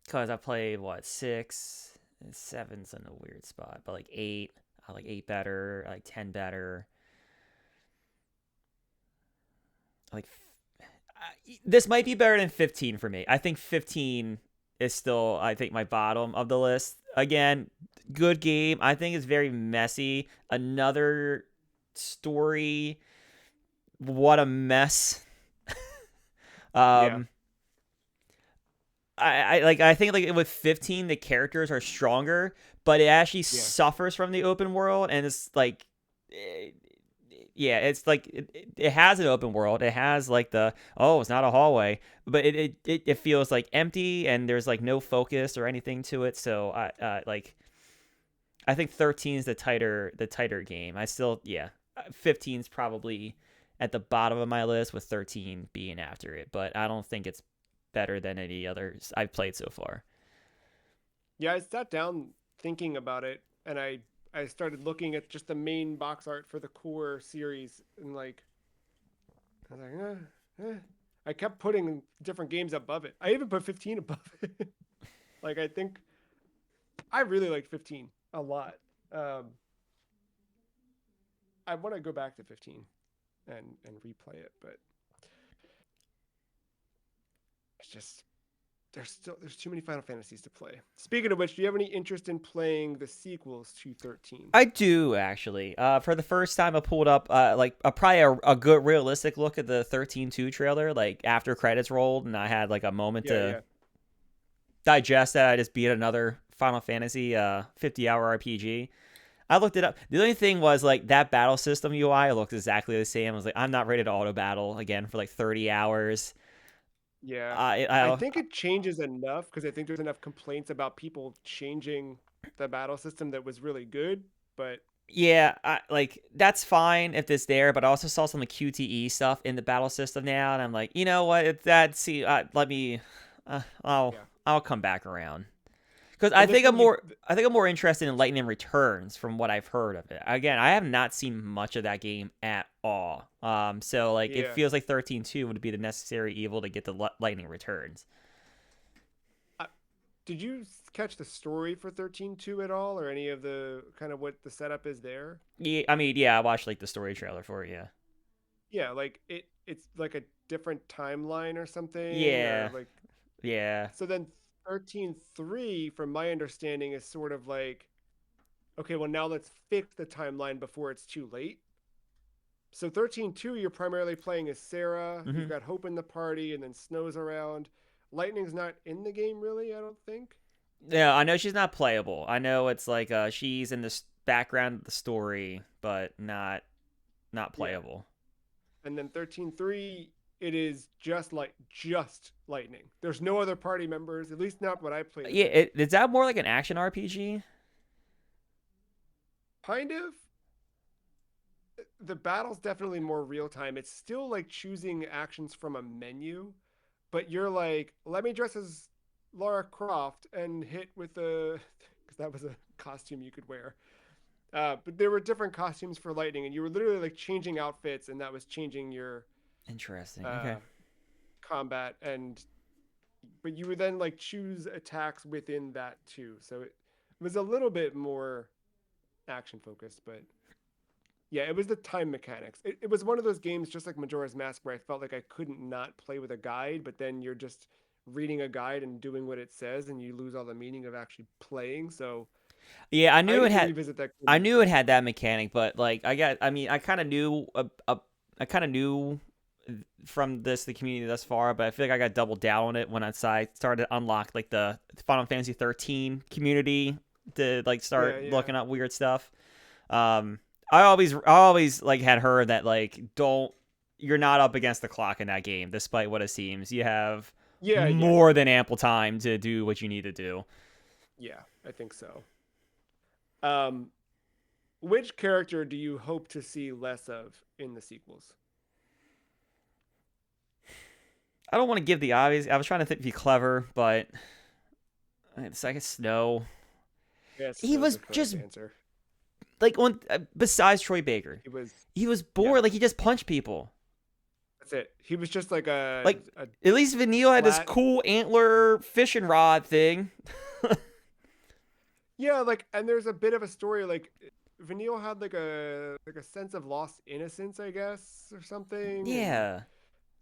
Cause I played what 6, 7's in a weird spot, but like 8. I like 8 better. I like 10 better. Like this might be better than 15 for me. I think 15 is still I think my bottom of the list. Again, good game. I think it's very messy. Another story. What a mess. Yeah, um I think like with 15 the characters are stronger, but it actually yeah, suffers from the open world, and it's like yeah, it's like it has an open world. It has like it's not a hallway, but it feels like empty, and there's like no focus or anything to it. So I think 13 is the tighter game. I still 15 is probably at the bottom of my list, with 13 being after it, but I don't think it's better than any others I've played so far. yeah. I sat down thinking about it, and I started looking at just the main box art for the core series, and like I was like, I kept putting different games above it. I even put 15 above it. Like I think I really like 15 a lot. Um, I want to go back to 15 and replay it, but it's just there's too many Final Fantasies to play. Speaking of which, do you have any interest in playing the sequels to 13? I do actually. For the first time, I pulled up probably a good realistic look at the 13-2 trailer, like after credits rolled, and I had like a moment Yeah, to yeah. digest that. I just beat another Final Fantasy 50-hour RPG. I looked it up. The only thing was like that battle system UI looked exactly the same. I was like, I'm not ready to auto battle again for like 30 hours. Yeah. I, I I think it changes enough because I think there's enough complaints about people changing the battle system that was really good, but Yeah, like that's fine if it's there, but I also saw some QTE stuff in the battle system now, and I'm like, you know what? Let me, I'll yeah. I'll come back around because I And this think I'm one you more I think I'm more interested in Lightning Returns from what I've heard of it. Again, I have not seen much of that game at all. So like it yeah. feels like 13-2 would be the necessary evil to get the Lightning Returns. Uh, did you catch the story for 13-2 at all, or any of the kind of what the setup is there? Yeah, I mean, yeah, I watched like the story trailer for it. Yeah, Yeah, like it's like a different timeline or something, or yeah, like yeah. so then 13-3, from my understanding, is sort of like, okay, well now let's fix the timeline before it's too late. So 13-2, you're primarily playing as Sarah. hmm You've got Hope in the party, and then Snow's around. Lightning's not in the game really, I don't think. Yeah, I know she's not playable. I know it's like she's in the background of the story, but not Yeah. playable. And then 13-3, it is just Lightning. There's no other party members, at least not what I played of Yeah, it. is that more like an action RPG? Kind of. The battle's definitely more real time. It's still like choosing actions from a menu, but you're like, let me dress as Lara Croft and hit with a because that was a costume you could wear. But there were different costumes for lightning, and you were literally like changing outfits, and that was changing your Interesting. uh, Okay. combat. And but you would then like choose attacks within that too. So it was a little bit more action focused, but yeah, it was the time mechanics. It was one of those games, just like Majora's Mask, where I felt like I couldn't not play with a guide, but then you're just reading a guide and doing what it says, and you lose all the meaning of actually playing. So Yeah, I I knew it need to had. revisit that I game knew it myself. had that mechanic, but like I mean, I kind of knew I kind of knew from the community thus far, but I feel like I got double down on it when I started to unlock like the Final Fantasy 13 community to like Yeah, start yeah, looking up weird stuff. Um, I always like had heard that like don't you're not up against the clock in that game, despite what it seems. You have yeah, yeah, more yeah, than ample time to do what you need to do. yeah. I think so. Um, which character do you hope to see less of in the sequels? I don't want to give the obvious. I was trying to be clever, but it's like Snow. Yes, He Snow's was the correct just answer. like on besides Troy Baker, He was, he was yeah, bored. Like he just punched people. that's it. He was just like Like a at least Vanille had this flat. cool antler fishing rod thing. Yeah, like, and there's a bit of a story. Like, Vanille had like a sense of lost innocence, I guess, or something, and Yeah,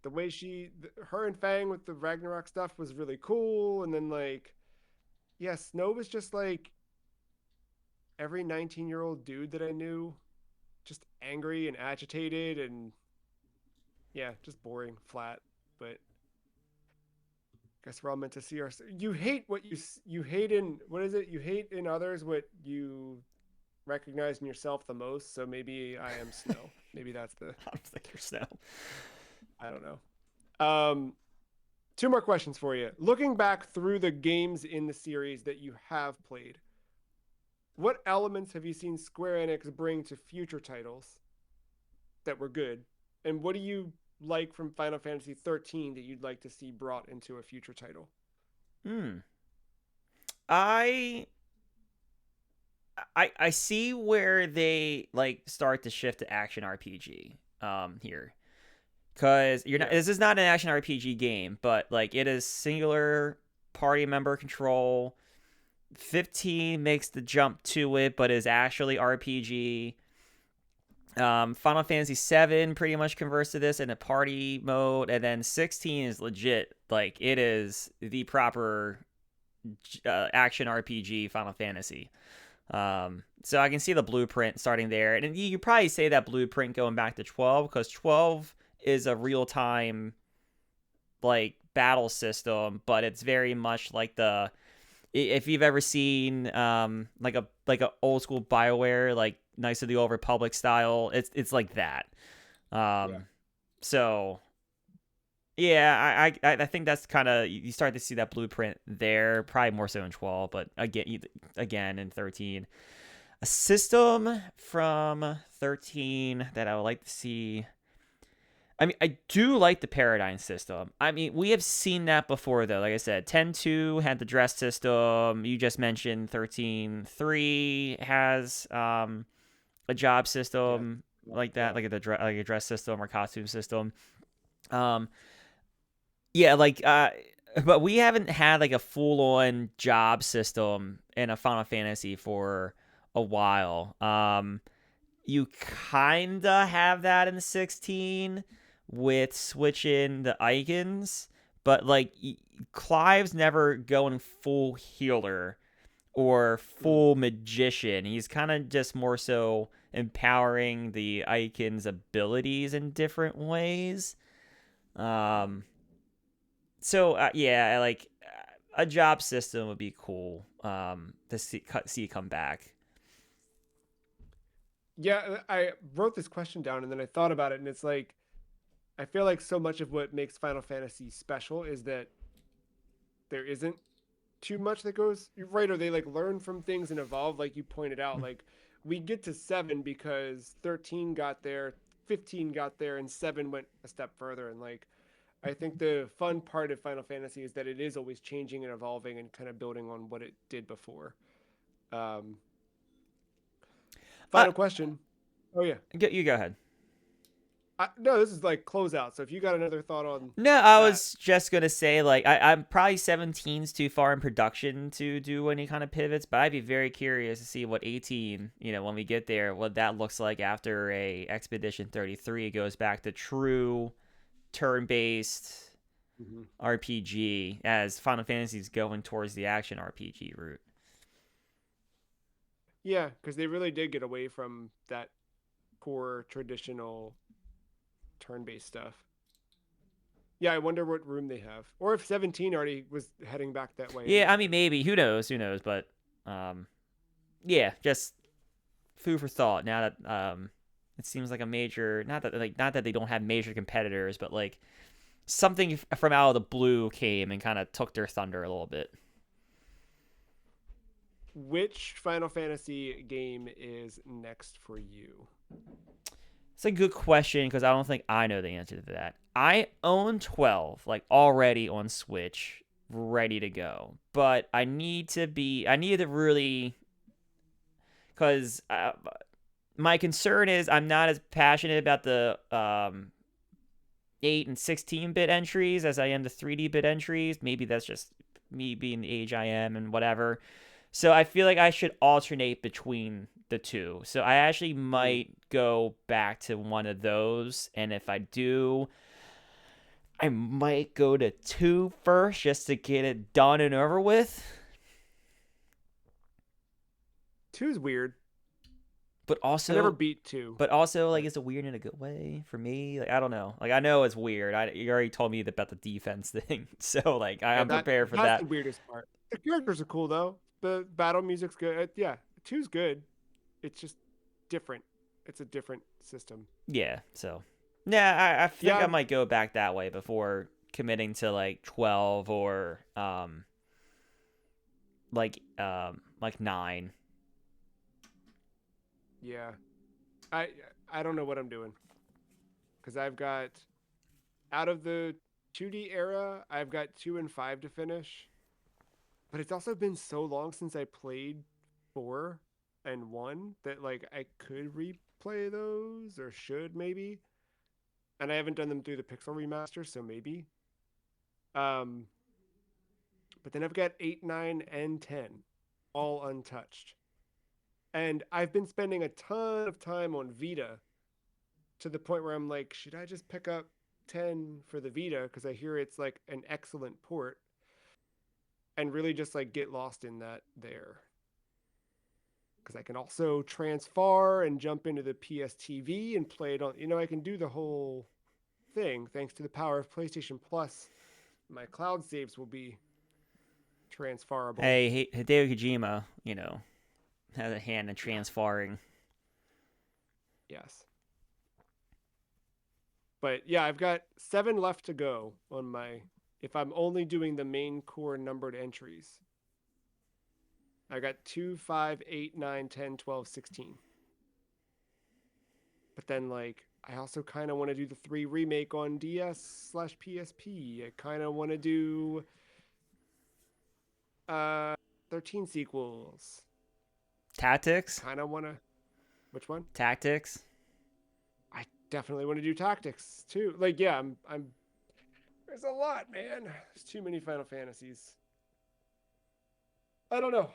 the way her and Fang with the Ragnarok stuff was really cool. And then like, yeah, Snow was just like every 19-year-old dude that I knew, just angry and agitated, and yeah, just boring, flat. But guess we're all meant to see our. You hate what you hate in what is it? You hate in others what you recognize in yourself the most. So maybe I am Snow. Maybe that's the. I was like, you're Snow. I don't know. Two more questions for you. Looking back through the games in the series that you have played, what elements have you seen Square Enix bring to future titles that were good, and what do you like from Final Fantasy 13 that you'd like to see brought into a future title? Hmm. I I see where they like start to shift to action RPG here. Cause you're not Yeah, this is not an action RPG game, but like it is singular party member control. 15 makes the jump to it, but is actually RPG. Final Fantasy VII pretty much converts to this in a party mode, and then 16 is legit. Like it is the proper action RPG Final Fantasy. So I can see the blueprint starting there, and you probably say that blueprint going back to 12 because 12 is a real time like battle system, but it's very much like the if you've ever seen like a old school BioWare like Knights of the Old Republic style, it's like that. yeah, Um, so yeah, I think that's kind of you start to see that blueprint there, probably more so in 12, but again in 13. A system from 13 that I would like to see. I mean, I do like the paradigm system. I mean, we have seen that before, though. Like I said, 10.2 had the dress system. You just mentioned 13.3 has a job yeah, system like that, yeah. like like a dress system or costume system. Um, yeah, like but we haven't had like a full on job system in a Final Fantasy for a while. You kinda have that in 16 with switching the icons, but like Clive's never going full healer or Mm. full magician. He's kind of just more so empowering the icons' abilities in different ways. Um, so yeah, like a job system would be cool. To see come back. Yeah, I wrote this question down and then I thought about it, and it's like I feel like so much of what makes Final Fantasy special is that there isn't too much that goes right, or they like learn from things and evolve, like you pointed out. Like we get to 7 because 13 got there, 15 got there, and 7 went a step further. And like I think the fun part of Final Fantasy is that it is always changing and evolving and kind of building on what it did before. Um, Uh, Final question. Oh yeah. you go ahead. No, this is like closeout. So if you got another thought on No, I that, was just gonna say like I'm probably 17's too far in production to do any kind of pivots, but I'd be very curious to see what 18, when we get there, what that looks like after a Expedition 33 goes back to true turn-based Mhm. RPG as Final Fantasy's going towards the action RPG route. yeah, because they really did get away from that core traditional turn-based stuff. Yeah, I wonder what room they have, or if 17 already was heading back that way Yeah, I anyway. mean maybe who knows, but um yeah, just food for thought now that it seems like a major, not that they don't have major competitors, but like something from out of the blue came and kind of took their thunder a little bit. Which Final Fantasy game is next for you? It's a good question because I don't think I know the answer to that. I own 12 like already on Switch, ready to go, but I need to really, because my concern is I'm not as passionate about the 8 and 16-bit entries as I am the 3D-bit entries. Maybe that's just me being the age I am and whatever. So I feel like I should alternate between the two. So I actually Hmm. might go back to one of those, and if I do, I might go to 2 first just to get it done and over with. Two's weird. But I never also beat two, but also like but it's a weird in a good way for me. Like I don't know. Like I know it's weird. You already told me about the defense thing, so like yeah, I'm prepared for that's the that. weirdest part. The characters are cool though. The battle music's good. Yeah, two's good. It's just different. It's a different system. Yeah. So yeah, I think Yeah, I might go back that way before committing to like 12 or like 9. yeah. I I don't know what I'm doing because I've got out of the 2D era, I've got 2 and 5 to finish. But it's also been so long since I played 4 and 1 that like I could replay those or should maybe. And I haven't done them through the Pixel remaster, so maybe. Um, but then I've got 8, 9, and 10 all untouched. And I've been spending a ton of time on Vita to the point where I'm like, should I just pick up 10 for the Vita because I hear it's like an excellent port and really just like get lost in that there. Because I can also transfer and jump into the PSTV and play it on, I can do the whole thing thanks to the power of PlayStation Plus. My cloud saves will be transferable. Hey, Hideo Kojima, has a hand in Yeah. transferring. Yes. But yeah, I've got 7 left to go on my, if I'm only doing the main core numbered entries. I got 2, 5, 8, 9, 10, 12, 16. But then, like, I also kind of want to do the 3 remake on DS/PSP. I kind of want to do uh 13 sequels. I Tactics? kind of want to. Which one? Tactics? I definitely want to do tactics too. Like, yeah, I'm. There's a lot, man. There's too many Final Fantasies. I don't know.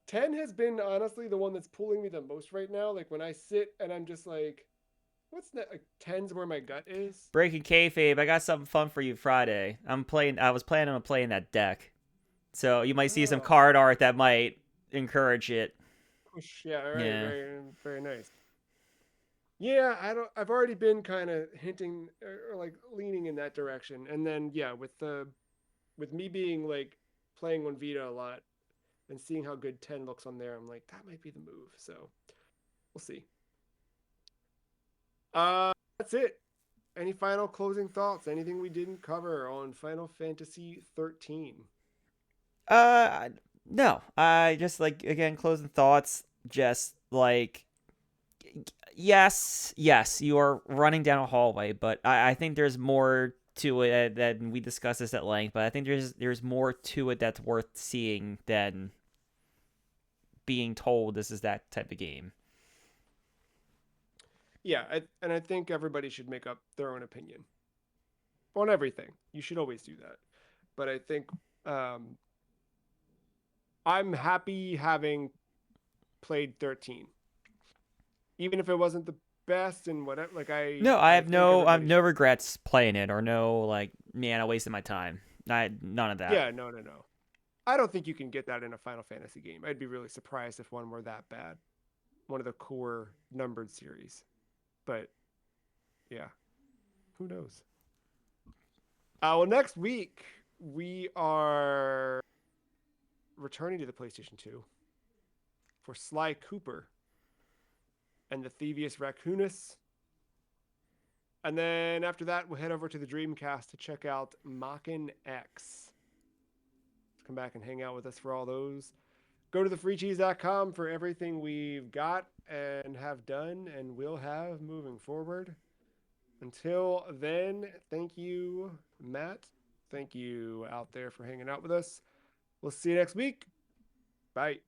10 has been honestly the one that's pulling me the most right now. Like when I sit and I'm just like, what's that? Like 10's where my gut is. Breaking kayfabe, I got something fun for you Friday. I was planning on playing that deck. So you might see some Oh, card art that might encourage it. push. Yeah, all right, Yeah. very, very nice. Yeah, I don't. I've already been kind of hinting or like leaning in that direction, and then yeah, with me being like playing on Vita a lot and seeing how good 10 looks on there, I'm like that might be the move. So we'll see. That's it. Any final closing thoughts? Anything we didn't cover on Final Fantasy 13? Uh, no. I just like again closing thoughts. Just like yes, you are running down a hallway, but I think there's more to it, and we discussed this at length. But I think there's more to it that's worth seeing than being told this is that type of game. Yeah, and I think everybody should make up their own opinion on everything. You should always do that. But I think um, I'm happy having played 13, even if it wasn't the best and whatever. Like No, I think I have everybody no should. regrets playing it, or no like, man, I wasted my time. None of that. Yeah, no, no, no. I don't think you can get that in a Final Fantasy game. I'd be really surprised if one were that bad. One of the core numbered series. But yeah, who knows? Well, next week we are returning to the PlayStation 2 for Sly Cooper and the Thievius Raccoonus. And then after that, we'll head over to the Dreamcast to check out Machina X. Come back and hang out with us for all those. Go to thefreecheese.com for everything we've got and have done and will have moving forward. Until then, thank you, Matt. Thank you out there for hanging out with us. We'll see you next week. Bye.